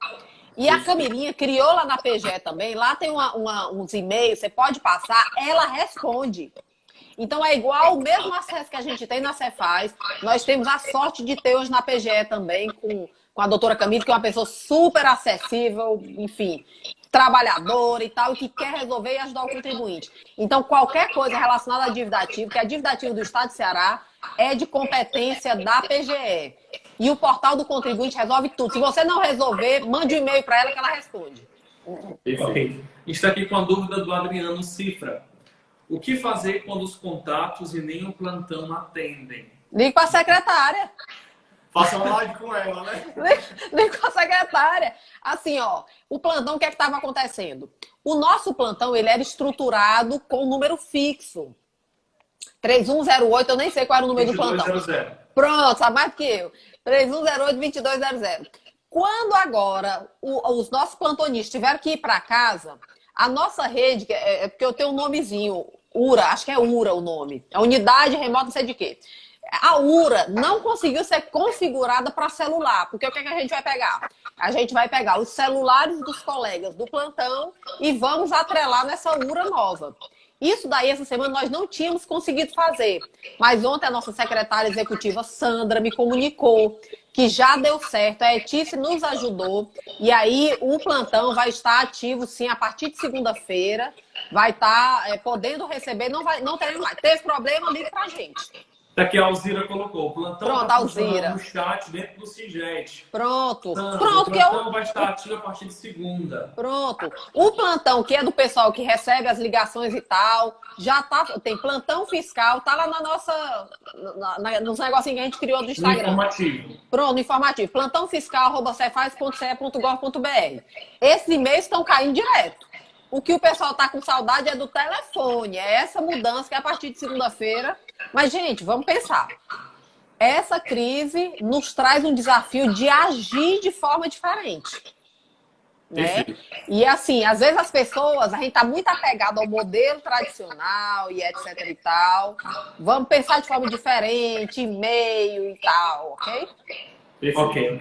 E a Camilinha criou lá na PGE também, lá tem uns e-mails, você pode passar, ela responde. Então é igual o mesmo acesso que a gente tem na Cefaz, nós temos a sorte de ter hoje na PGE também, com a doutora Camille, que é uma pessoa super acessível, enfim, trabalhadora e tal, e que quer resolver e ajudar o contribuinte. Então, qualquer coisa relacionada à dívida ativa, que a dívida ativa do Estado de Ceará é de competência da PGE. E o Portal do Contribuinte resolve tudo. Se você não resolver, mande um e-mail para ela que ela responde. Perfeito. Está aqui com a dúvida do Adriano Cifra. O que fazer quando os contatos e nem o plantão atendem? Ligue para a secretária. Faça uma live com ela, né? Ligue com a secretária. Assim, ó, o plantão, o que é que estava acontecendo? O nosso plantão, ele era estruturado com número fixo. 3108, eu nem sei qual era o número 2200. do plantão. Pronto, sabe mais do que eu. 3108-2200. Quando agora os nossos plantonistas tiveram que ir para casa, a nossa rede, porque eu tenho um nomezinho, URA, acho que é URA o nome, é Unidade Remota, não sei de quê. A URA não conseguiu ser configurada para celular, porque o que a gente vai pegar? A gente vai pegar os celulares dos colegas do plantão e vamos atrelar nessa URA nova. Isso daí, essa semana, nós não tínhamos conseguido fazer. Mas ontem a nossa secretária executiva, Sandra, me comunicou que já deu certo. A Etice nos ajudou. E aí o plantão vai estar ativo, sim, a partir de segunda-feira. Vai estar podendo receber. Não teremos mais. Teve problema, liga pra gente. Daqui a Alzira colocou. O plantão Pronto, tá Alzira. No chat dentro do CIGET. Pronto. O plantão vai estar ativo a partir de segunda. Pronto. O plantão, que é do pessoal que recebe as ligações e tal, já tá. Tem plantão fiscal, tá lá na nossa. Nos negocinhos que a gente criou do Instagram. No informativo. Pronto, no informativo. plantãofiscal@cefaz.ce.gov.br. Esses e-mails estão caindo direto. O que o pessoal tá com saudade é do telefone. É essa mudança que é a partir de segunda-feira. Mas, gente, vamos pensar. Essa crise nos traz um desafio de agir de forma diferente. Né? E assim, às vezes as pessoas, a gente tá muito apegado ao modelo tradicional e etc e tal. Vamos pensar de forma diferente, e-mail e tal, ok? Ok.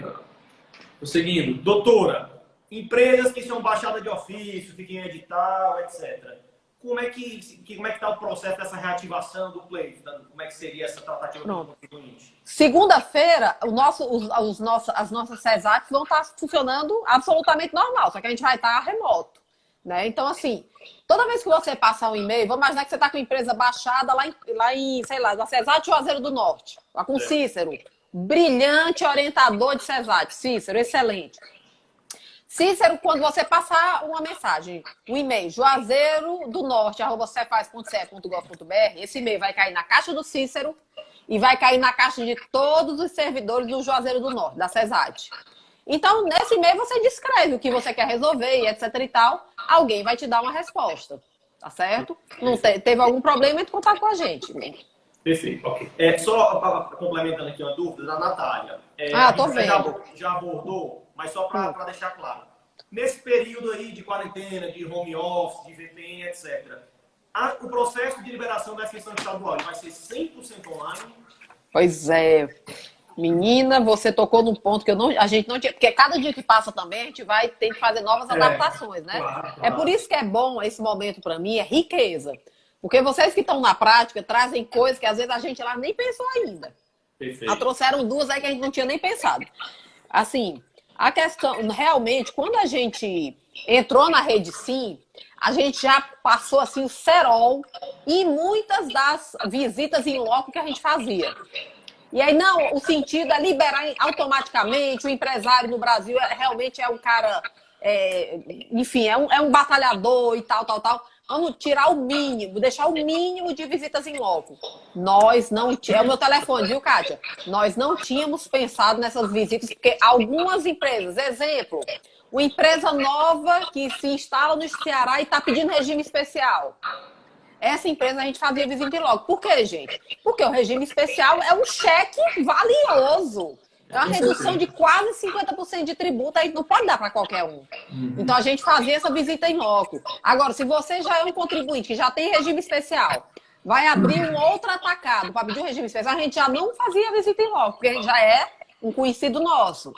Seguindo. Doutora, empresas que são baixadas de ofício, fiquem em edital, etc. Como é que está o processo dessa reativação do pleito? Como é que seria essa tratativa do contribuinte? Segunda-feira, as nossas CESATs vão estar funcionando absolutamente normal, só que a gente vai estar remoto. Né? Então, assim, toda vez que você passar um e-mail, vamos imaginar que você está com a empresa baixada lá em sei lá, na CESAT Juazeiro do Norte, lá com Cícero, brilhante orientador de CESAT, Cícero, excelente. Cícero, quando você passar uma mensagem, um e-mail, juazeirodonorte@cefaz.ce.gov.br, esse e-mail vai cair na caixa do Cícero e vai cair na caixa de todos os servidores do Juazeiro do Norte, da CESAD. Então, nesse e-mail você descreve o que você quer resolver e etc e tal. Alguém vai te dar uma resposta, tá certo? Não teve algum problema, entre em contato com a gente. Perfeito, ok. Só complementando aqui uma dúvida da Natália. Tô vendo. Já abordou, mas só para deixar claro. Nesse período aí de quarentena, de home office, de VPN, etc., o processo de liberação da inscrição estadual vai ser 100% online? Pois é. Menina, você tocou num ponto que a gente não tinha... Porque cada dia que passa também, a gente vai ter que fazer novas adaptações, né? Claro. É por isso que é bom esse momento para mim, é riqueza. Porque vocês que estão na prática trazem coisas que às vezes a gente lá nem pensou ainda. Perfeito. Já trouxeram duas aí que a gente não tinha nem pensado. Assim, a questão, realmente, quando a gente entrou na Rede Sim, a gente já passou assim o cerol em muitas das visitas em loco que a gente fazia. E aí, não, o sentido é liberar automaticamente. O empresário no Brasil realmente é um cara, enfim, é um batalhador e tal. Vamos tirar o mínimo, deixar o mínimo de visitas em loco. Nós não tínhamos, é o meu telefone, viu, Kátia? Nós não tínhamos pensado nessas visitas, porque algumas empresas, exemplo, uma empresa nova que se instala no Ceará e está pedindo regime especial. Essa empresa a gente fazia visita em loco. Por quê, gente? Porque o regime especial é um cheque valioso. É uma redução de quase 50% de tributo, aí não pode dar para qualquer um. Então a gente fazia essa visita em loco. Agora, se você já é um contribuinte que já tem regime especial, vai abrir um outro atacado para pedir um regime especial, a gente já não fazia visita em loco, porque a gente já é um conhecido nosso.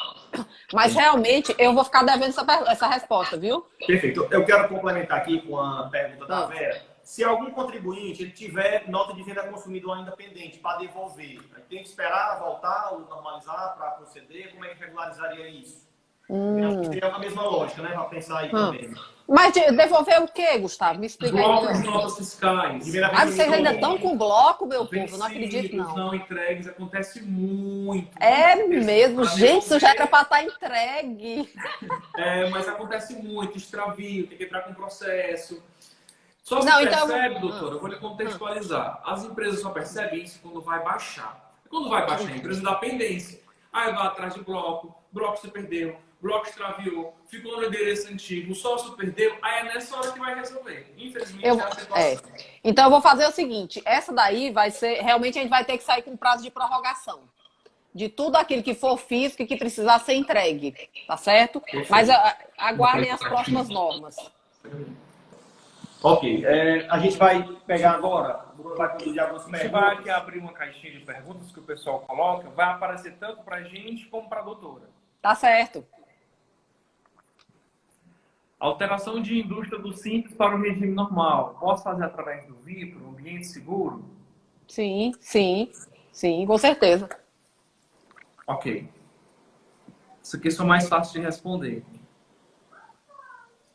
Mas realmente eu vou ficar devendo essa resposta, viu? Perfeito. Eu quero complementar aqui com a pergunta da Vera. Se algum contribuinte ele tiver nota de venda consumidor ainda pendente para devolver, tem que esperar voltar ou normalizar para proceder? Como é que regularizaria isso? Seria a mesma lógica, né? Para pensar aí também. Mas devolver o quê, Gustavo? Me explica aí. Blocos de notas fiscais. Vocês ainda estão com bloco, meu povo? Não acredito, não. Não entregues, acontece muito. Mesmo. Gente, isso já era para estar entregue. Mas acontece muito. Extravio, tem que entrar com processo. Só se percebe, doutora, eu vou lhe contextualizar. As empresas só percebem isso quando vai baixar. Quando vai baixar, a empresa dá pendência. Aí vai atrás de bloco se perdeu, bloco extraviou, ficou no endereço antigo, o sócio perdeu, aí é nessa hora que vai resolver. Infelizmente, é a situação. Então eu vou fazer o seguinte, essa daí vai ser, realmente a gente vai ter que sair com prazo de prorrogação. De tudo aquilo que for físico e que precisar ser entregue, tá certo? Perfeito. Mas aguardem as próximas normas. Ok, a gente vai pegar agora, vai conduzir algumas perguntas. A gente vai aqui abrir uma caixinha de perguntas que o pessoal coloca, vai aparecer tanto para a gente como para a doutora. Tá certo. Alteração de indústria do Simples para o regime normal. Posso fazer através do Vitro, ambiente seguro? Sim, com certeza. Ok. Isso aqui é mais fácil de responder.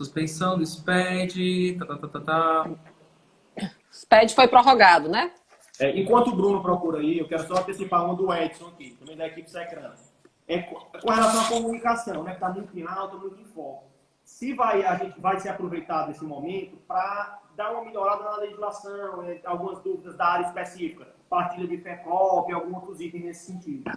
Suspensão do SPED. SPED foi prorrogado, né? Enquanto o Bruno procura aí, eu quero só antecipar uma do Edson aqui, também da equipe Secran. Com relação à comunicação, né? Que está muito em alta, muito em foco. Se a gente vai se aproveitar desse momento para dar uma melhorada na legislação, algumas dúvidas da área específica, partilha de FECOP, alguns outros itens nesse sentido.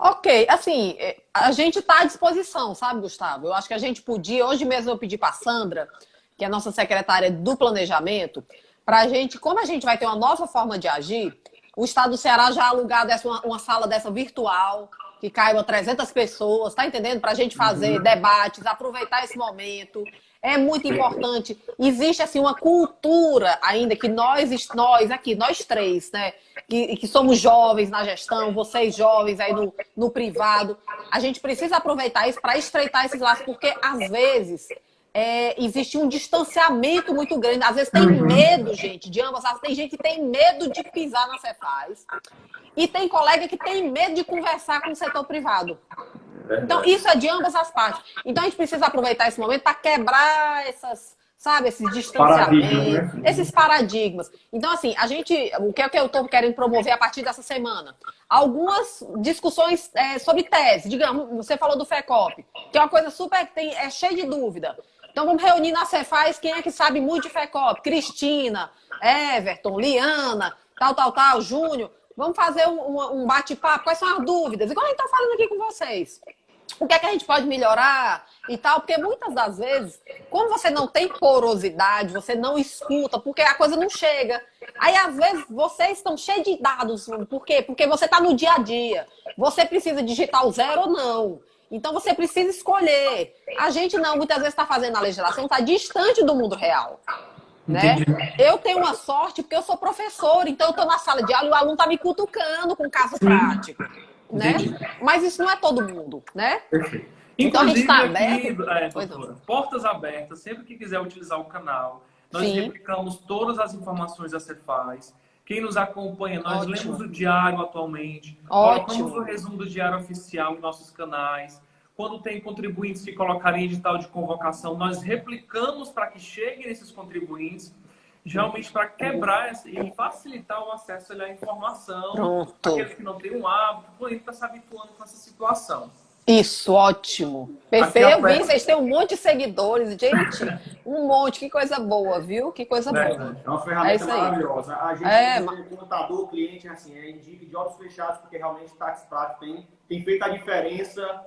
Ok, assim, a gente está à disposição, sabe, Gustavo? Eu acho que a gente podia, hoje mesmo eu pedi para a Sandra, que é a nossa secretária do planejamento, para a gente, como a gente vai ter uma nova forma de agir, o Estado do Ceará já alugar uma sala dessa virtual, que caiba 300 pessoas, tá entendendo? Para a gente fazer debates, aproveitar esse momento. É muito importante. Existe, assim, uma cultura ainda que nós aqui, nós três, né? Que somos jovens na gestão, vocês jovens aí no privado. A gente precisa aproveitar isso para estreitar esses laços, porque, às vezes, existe um distanciamento muito grande. Às vezes tem medo, gente, de ambas. Tem gente que tem medo de pisar na Cefaz. E tem colega que tem medo de conversar com o setor privado. Então, isso é de ambas as partes. Então, a gente precisa aproveitar esse momento para quebrar essas sabe? Esses Paradigma, distanciamentos, né? esses paradigmas. Então, assim, o que é que eu estou querendo promover a partir dessa semana? Algumas discussões sobre tese. Digamos, você falou do FECOP, que é uma coisa super, é cheia de dúvida. Então, vamos reunir na Cefaz quem é que sabe muito de FECOP. Cristina, Everton, Liana, tal, Júnior. Vamos fazer um bate-papo. Quais são as dúvidas? Igual a gente está falando aqui com vocês. O que é que a gente pode melhorar e tal? Porque muitas das vezes, como você não tem porosidade, você não escuta, porque a coisa não chega. Aí, às vezes, vocês estão cheios de dados. Por quê? Porque você está no dia a dia. Você precisa digitar o 0 ou não. Então, você precisa escolher. A gente não, muitas vezes, está fazendo a legislação, está distante do mundo real. Né? Eu tenho uma sorte porque eu sou professora, então eu estou na sala de aula e o aluno está me cutucando com caso prático. Né? Mas isso não é todo mundo, né? Perfeito. Então a gente está Inclusive, aberto. doutora, portas abertas, sempre que quiser utilizar o canal, nós Sim. replicamos todas as informações da Cefaz. Quem nos acompanha, nós Ótimo. lemos o diário atualmente, Ótimo. colocamos o resumo do diário oficial em nossos canais. Quando tem contribuintes que colocarem edital de convocação, nós replicamos para que cheguem esses contribuintes, realmente para quebrar e facilitar o acesso à informação. Pronto. Aqueles que não têm um hábito, o cliente está se habituando com essa situação. Isso, ótimo. Perfeito. Eu vi, vocês têm um monte de seguidores. Gente, um monte. Que coisa boa, viu? Que coisa boa. É uma ferramenta isso aí. maravilhosa. A gente, como contador, cliente, assim, indica de olhos fechados, porque realmente o Táxi Prático tem feito a diferença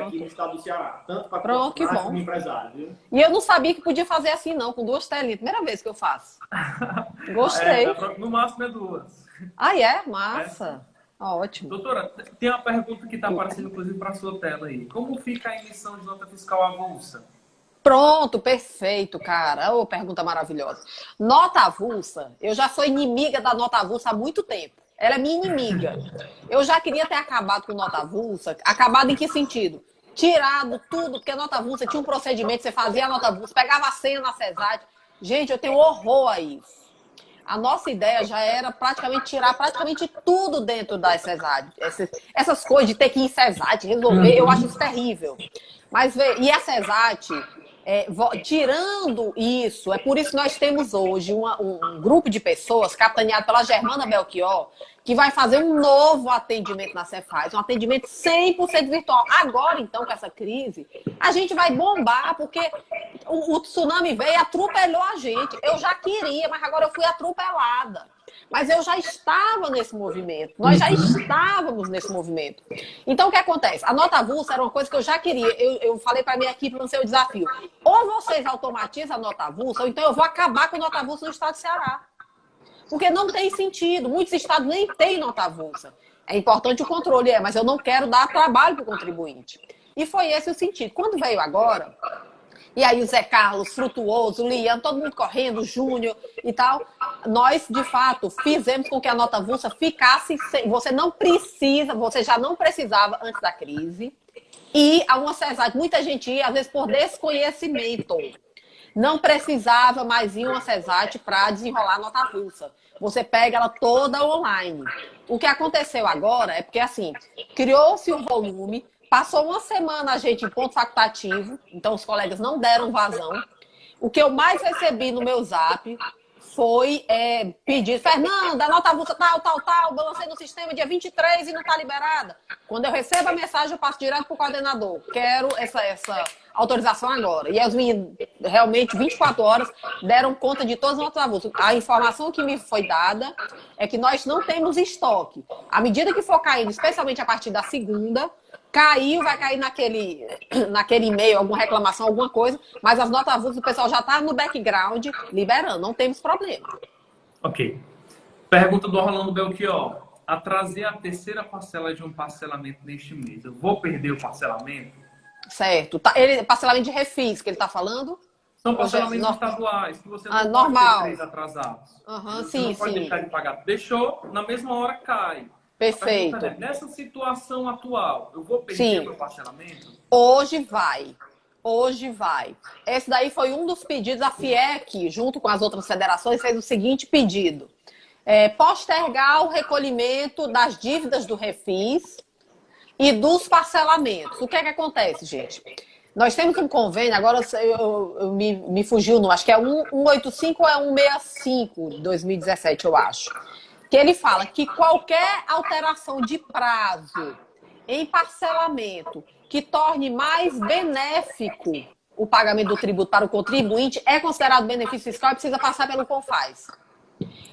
aqui no estado do Ceará. Tanto para profissionais como empresários, viu? E eu não sabia que podia fazer assim, não, com 2 telinhas. Primeira vez que eu faço. Gostei. No máximo é 2. Ah, é? Massa. Ótimo. Doutora, tem uma pergunta que está aparecendo, inclusive, para a sua tela aí. Como fica a emissão de nota fiscal avulsa? Pronto, perfeito, cara. Ô, pergunta maravilhosa. Nota avulsa, eu já sou inimiga da nota avulsa há muito tempo. Ela é minha inimiga. Eu já queria ter acabado com nota avulsa. Acabado em que sentido? Tirado tudo, porque a nota avulsa tinha um procedimento, você fazia a nota avulsa, pegava a senha na CESAD. Gente, eu tenho horror a isso. A nossa ideia já era praticamente tirar praticamente tudo dentro da CESAD. Essas coisas de ter que ir em CESAD, resolver, eu acho isso terrível. Mas, e a CESAD, tirando isso, é por isso que nós temos hoje um grupo de pessoas, capitaneado pela Germana Belchior, que vai fazer um novo atendimento na Cefaz, um atendimento 100% virtual. Agora, então, com essa crise, a gente vai bombar, porque o tsunami veio e atropelou a gente. Eu já queria, mas agora eu fui atropelada. Mas eu já estava nesse movimento. Nós já estávamos nesse movimento. Então, o que acontece? A nota avulsa era uma coisa que eu já queria. Eu falei para a minha equipe no seu desafio. Ou vocês automatizam a nota avulsa, ou então eu vou acabar com a nota avulsa no estado do Ceará. Porque não tem sentido. Muitos estados nem têm nota avulsa. É importante o controle, mas eu não quero dar trabalho para o contribuinte. E foi esse o sentido. Quando veio agora... E aí o Zé Carlos, Frutuoso, o Lian, todo mundo correndo, o Júnior e tal. Nós, de fato, fizemos com que a nota avulsa ficasse... Você não precisa, você já não precisava antes da crise. E a uma CESAD, muita gente ia, às vezes, por desconhecimento. Não precisava mais ir uma CESAD para desenrolar a nota avulsa. Você pega ela toda online. O que aconteceu agora é porque, assim, criou-se um volume... Passou uma semana a gente em ponto facultativo, então os colegas não deram vazão. O que eu mais recebi no meu zap foi pedir, Fernanda, a nota avulsa tal, balancei no sistema dia 23 e não está liberada. Quando eu recebo a mensagem, eu passo direto para o coordenador. Quero essa autorização agora. E os meninos, realmente, 24 horas, deram conta de todas as notas avulsas. A informação que me foi dada é que nós não temos estoque. À medida que for caindo, especialmente a partir da segunda, vai cair naquele e-mail, alguma reclamação, alguma coisa, mas as notas avulsas, o pessoal já está no background liberando, não temos problema. Ok. Pergunta do Orlando Belchior. Atrasei a terceira parcela de um parcelamento neste mês. Eu vou perder o parcelamento? Certo. Parcelamento de refis que ele está falando? São parcelamentos estaduais, que você não normal. pode ter 3 atrasados. Você não pode deixar de pagar. Deixou, na mesma hora cai. Perfeito. Nessa situação atual, eu vou perder meu parcelamento? Hoje vai. Esse daí foi um dos pedidos. A FIEC, junto com as outras federações, fez o seguinte pedido. Postergar o recolhimento das dívidas do refis e dos parcelamentos. O que é que acontece, gente? Nós temos um convênio, agora me fugiu, não, acho que é 185 ou é 165 de 2017, eu acho. Que ele fala que qualquer alteração de prazo em parcelamento que torne mais benéfico o pagamento do tributo para o contribuinte é considerado benefício fiscal e precisa passar pelo CONFAS.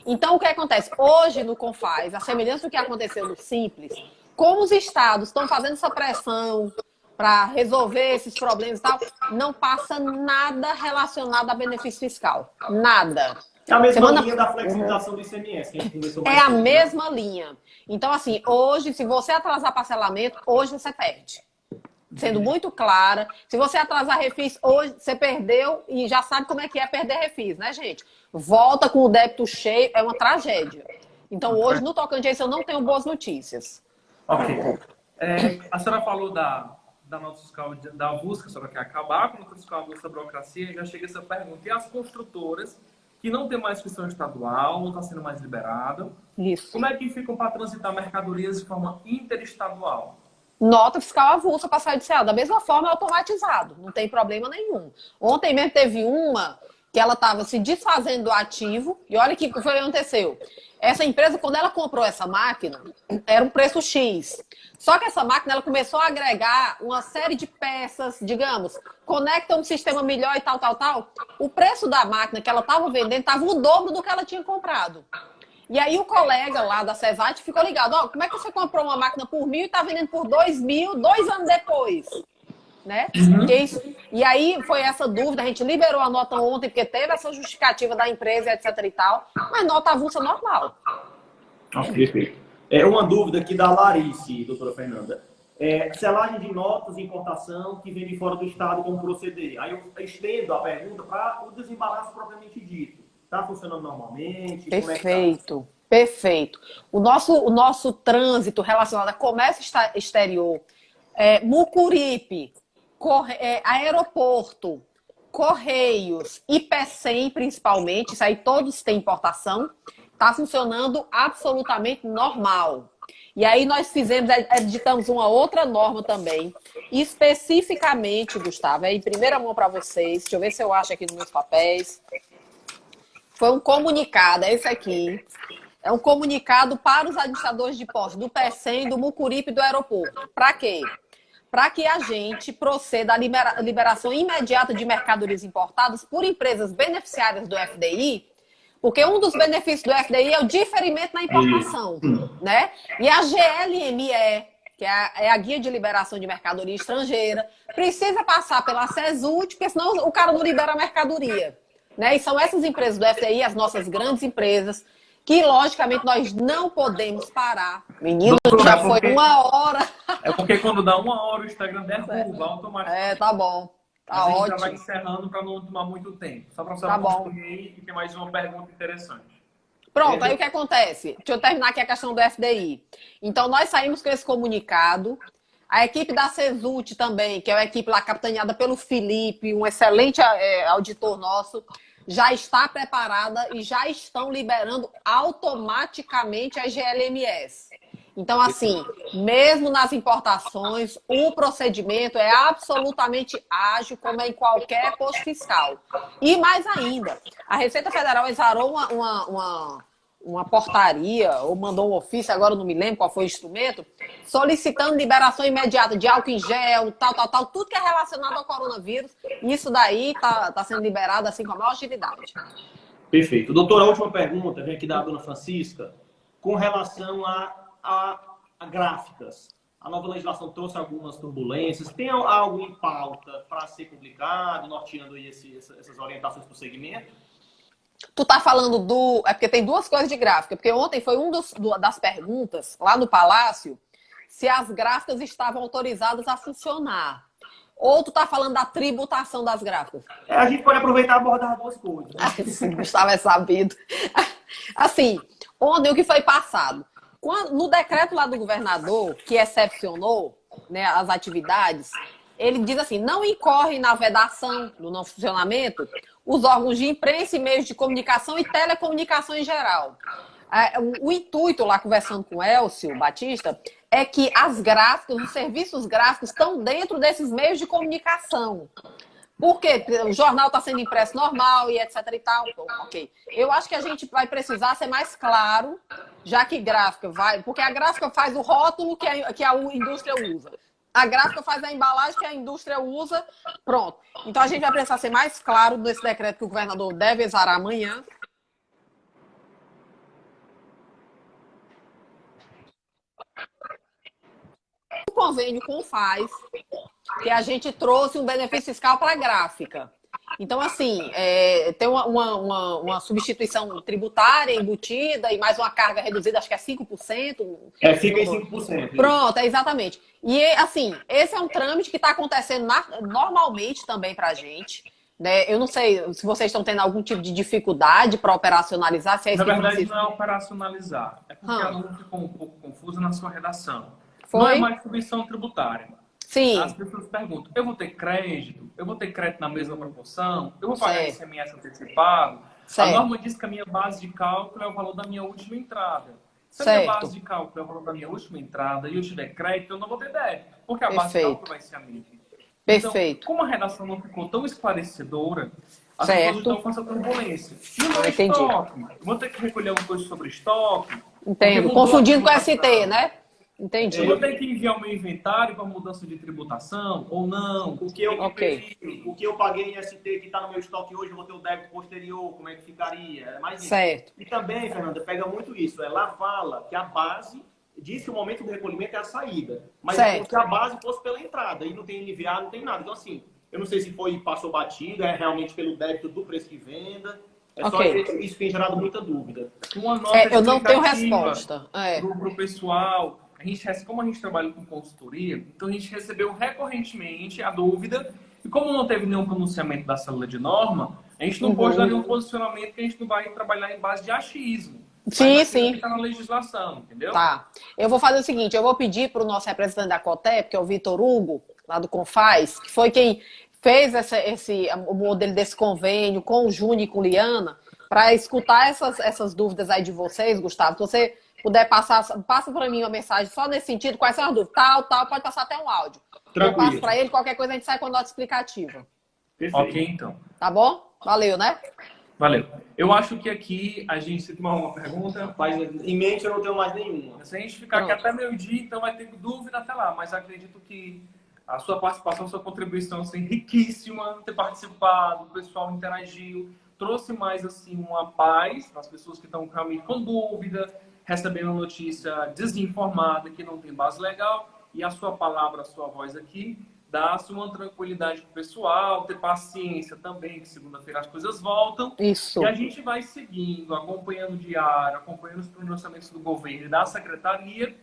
Então, o que acontece? Hoje, no CONFAS, a semelhança do que aconteceu no Simples, como os estados estão fazendo essa pressão para resolver esses problemas e tal, não passa nada relacionado a benefício fiscal. Nada. É a mesma linha da flexibilização do ICMS. Que a gente conversou é a mesma linha. Então, assim, hoje, se você atrasar parcelamento, hoje você perde. Sendo muito clara, se você atrasar refis, hoje você perdeu e já sabe como é que é perder refis, né, gente? Volta com o débito cheio, é uma tragédia. Então, hoje, no Tocantins, eu não tenho boas notícias. Ok. A senhora falou da nota fiscal da busca, a senhora quer acabar com a nota fiscal da burocracia, e já chega essa pergunta. E as construtoras que não tem mais inscrição estadual, não está sendo mais liberada, Isso. Como é que ficam para transitar mercadorias de forma interestadual? Nota fiscal avulsa para sair do CA. Da mesma forma, é automatizado. Não tem problema nenhum. Ontem mesmo teve uma que ela estava se desfazendo do ativo. E olha o que foi que aconteceu. Essa empresa, quando ela comprou essa máquina, era um preço X. Só que essa máquina ela começou a agregar uma série de peças, digamos, conecta um sistema melhor e tal, tal, tal. O preço da máquina que ela estava vendendo estava o dobro do que ela tinha comprado. E aí o colega lá da CESAT ficou ligado, ó, como é que você comprou uma máquina por 1.000 e está vendendo por 2.000 2 anos depois? Né? E aí foi essa dúvida, a gente liberou a nota ontem, porque teve essa justificativa da empresa, etc e tal, mas nota avulsa normal. Perfeito. Uma dúvida aqui da Larice, doutora Fernanda. Selagem de notas de importação que vem de fora do estado, como proceder? Aí eu estendo a pergunta para o desembaraço propriamente dito. Está funcionando normalmente? Perfeito, perfeito. O nosso trânsito relacionado a comércio exterior, Mucuripe, aeroporto, Correios, IPCEM principalmente, isso aí todos têm importação, está funcionando absolutamente normal. E aí nós editamos uma outra norma também, especificamente, Gustavo, em primeira mão para vocês, deixa eu ver se eu acho aqui nos meus papéis. Foi um comunicado, é esse aqui. É um comunicado para os administradores de postos do PECEM, do Mucuripe e do aeroporto. Para quê? Para que a gente proceda à liberação imediata de mercadorias importadas por empresas beneficiárias do FDI, porque um dos benefícios do FDI é o diferimento na importação, né? E a GLME, que é a Guia de Liberação de Mercadoria Estrangeira, precisa passar pela CESUT, porque senão o cara não libera a mercadoria. Né? E são essas empresas do FDI, as nossas grandes empresas, que logicamente nós não podemos parar. Menino, já foi 1 hora. É porque quando dá 1 hora o Instagram derruba automaticamente. Tá bom. Tá ótimo. A gente ótimo. já vai encerrando para não tomar muito tempo. Só para você concluir, e tem mais uma pergunta interessante. Pronto, aí o que acontece? Deixa eu terminar aqui a questão do FDI. Então, nós saímos com esse comunicado. A equipe da CESUT também, que é uma equipe lá capitaneada pelo Felipe, um excelente auditor nosso, já está preparada e já estão liberando automaticamente as GLMS. Então, assim, mesmo nas importações, o procedimento é absolutamente ágil, como é em qualquer posto fiscal. E mais ainda, a Receita Federal exarou uma portaria, ou mandou um ofício, agora eu não me lembro qual foi o instrumento, solicitando liberação imediata de álcool em gel, tal, tudo que é relacionado ao coronavírus. Isso daí está sendo liberado assim com a maior agilidade. Perfeito. Doutora, a última pergunta vem aqui da dona Francisca, com relação a gráficas. A nova legislação trouxe algumas turbulências. Tem algo em pauta para ser publicado, norteando aí essas orientações para o segmento? Tu tá falando É porque tem duas coisas de gráfica. Porque ontem foi das perguntas, lá no Palácio, se as gráficas estavam autorizadas a funcionar. Ou tu tá falando da tributação das gráficas? A gente pode aproveitar e abordar duas coisas. Né? Sim, Gustavo é sabido. Assim, ontem o que foi passado? No decreto lá do governador, que excepcionou, né, as atividades, ele diz assim, não incorre na vedação do não funcionamento os órgãos de imprensa e meios de comunicação e telecomunicação em geral. O intuito, lá conversando com o Elcio Batista, é que as gráficas, os serviços gráficos estão dentro desses meios de comunicação. Por quê? O jornal está sendo impresso normal e etc e tal. Ok. Eu acho que a gente vai precisar ser mais claro, já que gráfica vai... Porque a gráfica faz o rótulo que a indústria usa. A gráfica faz a embalagem que a indústria usa. Pronto. Então a gente vai precisar ser mais claro nesse decreto que o governador deve exarar amanhã. Um convênio com o FAS, que a gente trouxe um benefício fiscal para a gráfica. Então, assim, tem uma substituição tributária embutida e mais uma carga reduzida, acho que é 5%. Fica em 5%. Pronto, exatamente. E, assim, esse é um trâmite que está acontecendo normalmente também para a gente. Né? Eu não sei se vocês estão tendo algum tipo de dificuldade para operacionalizar. Se é Na verdade, não é operacionalizar. É porque a Lu ficou um pouco confusa na sua redação. Foi? Não é mais subvenção tributária. Sim. As pessoas perguntam, eu vou ter crédito? Eu vou ter crédito na mesma proporção? Eu vou pagar ICMS antecipado? Certo. A norma diz que a minha base de cálculo é o valor da minha última entrada. Se a minha base de cálculo é o valor da minha última entrada e eu tiver crédito, eu não vou ter débito, porque a base de cálculo vai ser a mesma. Perfeito. Então, como a redação não ficou tão esclarecedora, as pessoas estão com essa turbulência. E o meu estoque? Eu vou ter que recolher alguma coisa sobre estoque? Entendo. Confundindo com ST, né? Entendi. Eu vou ter que enviar o meu inventário para mudança de tributação ou não? O que eu paguei em ST que está no meu estoque hoje, eu vou ter o débito posterior, como é que ficaria? É mais isso. Certo. E também, Fernanda, pega muito isso. Lá fala que a base diz que o momento do recolhimento é a saída. Mas é como se a base fosse pela entrada. E não tem NVA, não tem nada. Então, assim, eu não sei se passou batido, é realmente pelo débito do preço de venda. Só isso tem gerado muita dúvida. Uma nota eu não tenho resposta. Para o pessoal... Como a gente trabalha com consultoria, então a gente recebeu recorrentemente a dúvida, e como não teve nenhum pronunciamento da célula de norma, a gente não pode dar nenhum posicionamento, que a gente não vai trabalhar em base de achismo. Sim. Está na legislação, entendeu? Tá. Eu vou fazer o seguinte, eu vou pedir para o nosso representante da COTEP, que é o Vitor Hugo, lá do Confaz, que foi quem fez o modelo desse convênio com o Júnior e com Liana, para escutar essas dúvidas aí de vocês, Gustavo. Se você puder passa para mim uma mensagem só nesse sentido, quais são as dúvidas, tal, pode passar até um áudio. Tranquilo. Eu passo para ele, qualquer coisa a gente sai com a nota explicativa. Perfeito. Ok, então. Tá bom? Valeu, né? Valeu. Eu acho que aqui a gente tem uma pergunta. Mas em mente eu não tenho mais nenhuma. Se a gente ficar aqui até meio-dia, então vai ter dúvida até lá. Mas acredito que a sua participação, a sua contribuição assim, riquíssima, ter participado, o pessoal interagiu, trouxe mais assim uma paz para as pessoas que estão realmente com dúvida, recebendo notícia desinformada, que não tem base legal, e a sua palavra, a sua voz aqui, dá-se uma tranquilidade para o pessoal, ter paciência também, que segunda-feira as coisas voltam. Isso. E a gente vai seguindo, acompanhando o diário, acompanhando os pronunciamentos do governo e da secretaria,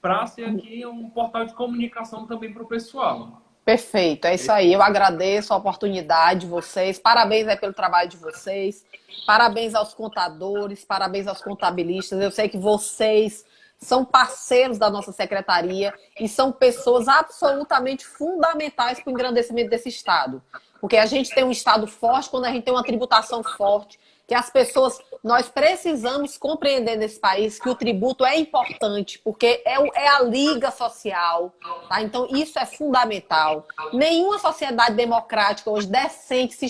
para ser aqui um portal de comunicação também para o pessoal. Perfeito, é isso aí. Eu agradeço a oportunidade de vocês. Parabéns aí pelo trabalho de vocês. Parabéns aos contadores, parabéns aos contabilistas. Eu sei que vocês são parceiros da nossa secretaria e são pessoas absolutamente fundamentais para o engrandecimento desse Estado. Porque a gente tem um Estado forte quando a gente tem uma tributação forte, que as pessoas, nós precisamos compreender nesse país que o tributo é importante, porque é a liga social, tá? Então isso é fundamental. Nenhuma sociedade democrática hoje decente se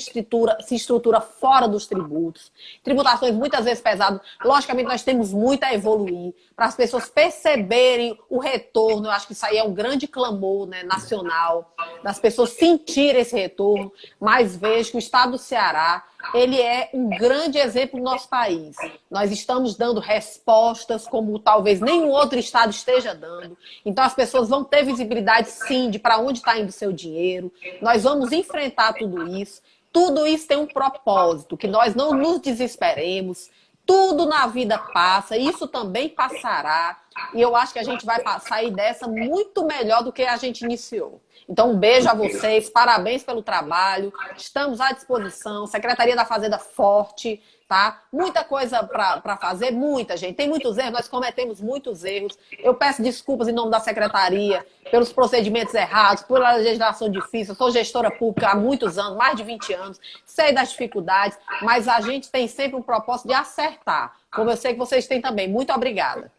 estrutura fora dos tributos. Tributações muitas vezes pesadas. Logicamente nós temos muito a evoluir, para as pessoas perceberem o retorno. Eu acho que isso aí é um grande clamor, né, nacional, das pessoas sentirem esse retorno, mas vejo que o Estado do Ceará, ele é um grande exemplo do nosso país. Nós estamos dando respostas como talvez nenhum outro estado esteja dando. Então as pessoas vão ter visibilidade, sim, de para onde está indo o seu dinheiro. Nós vamos enfrentar tudo isso. Tudo isso tem um propósito, que nós não nos desesperemos. Tudo na vida passa, isso também passará. E eu acho que a gente vai sair dessa muito melhor do que a gente iniciou. Então, um beijo a vocês, parabéns pelo trabalho, estamos à disposição, Secretaria da Fazenda forte, tá? Muita coisa para fazer, muita, gente. Tem muitos erros, nós cometemos muitos erros. Eu peço desculpas em nome da Secretaria pelos procedimentos errados, pela legislação difícil. Eu sou gestora pública há muitos anos, mais de 20 anos, sei das dificuldades, mas a gente tem sempre um propósito de acertar, como eu sei que vocês têm também. Muito obrigada.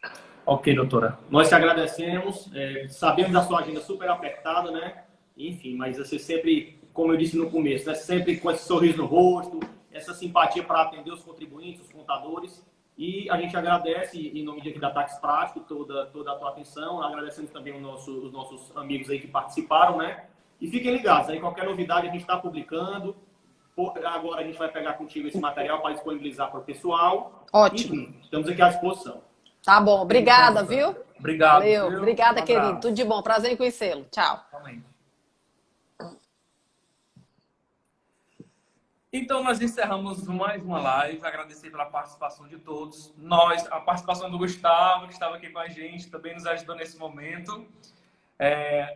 Ok, doutora. Nós te agradecemos, sabemos da sua agenda super apertada, né? Enfim, mas você sempre, como eu disse no começo, né? Sempre com esse sorriso no rosto, essa simpatia para atender os contribuintes, os contadores. E a gente agradece, em nome de aqui da Tax Prático, toda a tua atenção. Agradecemos também os nossos amigos aí que participaram, né? E fiquem ligados, aí qualquer novidade a gente está publicando. Agora a gente vai pegar contigo esse material para disponibilizar para o pessoal. Ótimo. Enfim, estamos aqui à disposição. Tá bom, obrigada, viu? Obrigado. Valeu, Viu? obrigada, Um querido. abraço. Tudo de bom, prazer em conhecê-lo. Tchau. Realmente. Então, nós encerramos mais uma live. Agradecer pela participação de todos. A participação do Gustavo, que estava aqui com a gente, também nos ajudou nesse momento.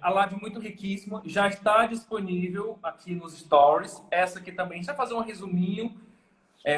A live muito riquíssima. Já está disponível aqui nos stories. Essa aqui também. A gente vai fazer um resuminho.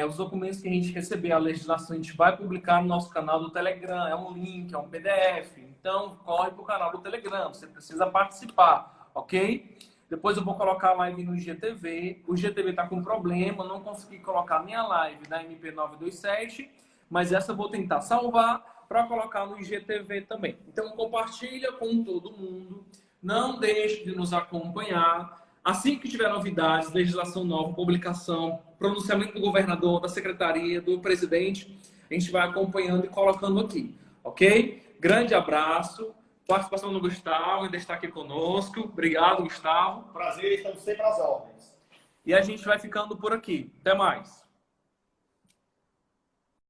Os documentos que a gente receber, a legislação, a gente vai publicar no nosso canal do Telegram. É um link, é um PDF. Então, corre para o canal do Telegram. Você precisa participar, ok? Depois eu vou colocar a live no IGTV. O IGTV está com problema, não consegui colocar minha live da MP927, mas essa eu vou tentar salvar para colocar no IGTV também. Então compartilha com todo mundo, não deixe de nos acompanhar. Assim que tiver novidades, legislação nova, publicação, pronunciamento do governador, da secretaria, do presidente, a gente vai acompanhando e colocando aqui, ok? Grande abraço. Participação do Gustavo, ainda está aqui conosco. Obrigado, Gustavo. Prazer, estamos sempre às ordens. E a gente vai ficando por aqui. Até mais.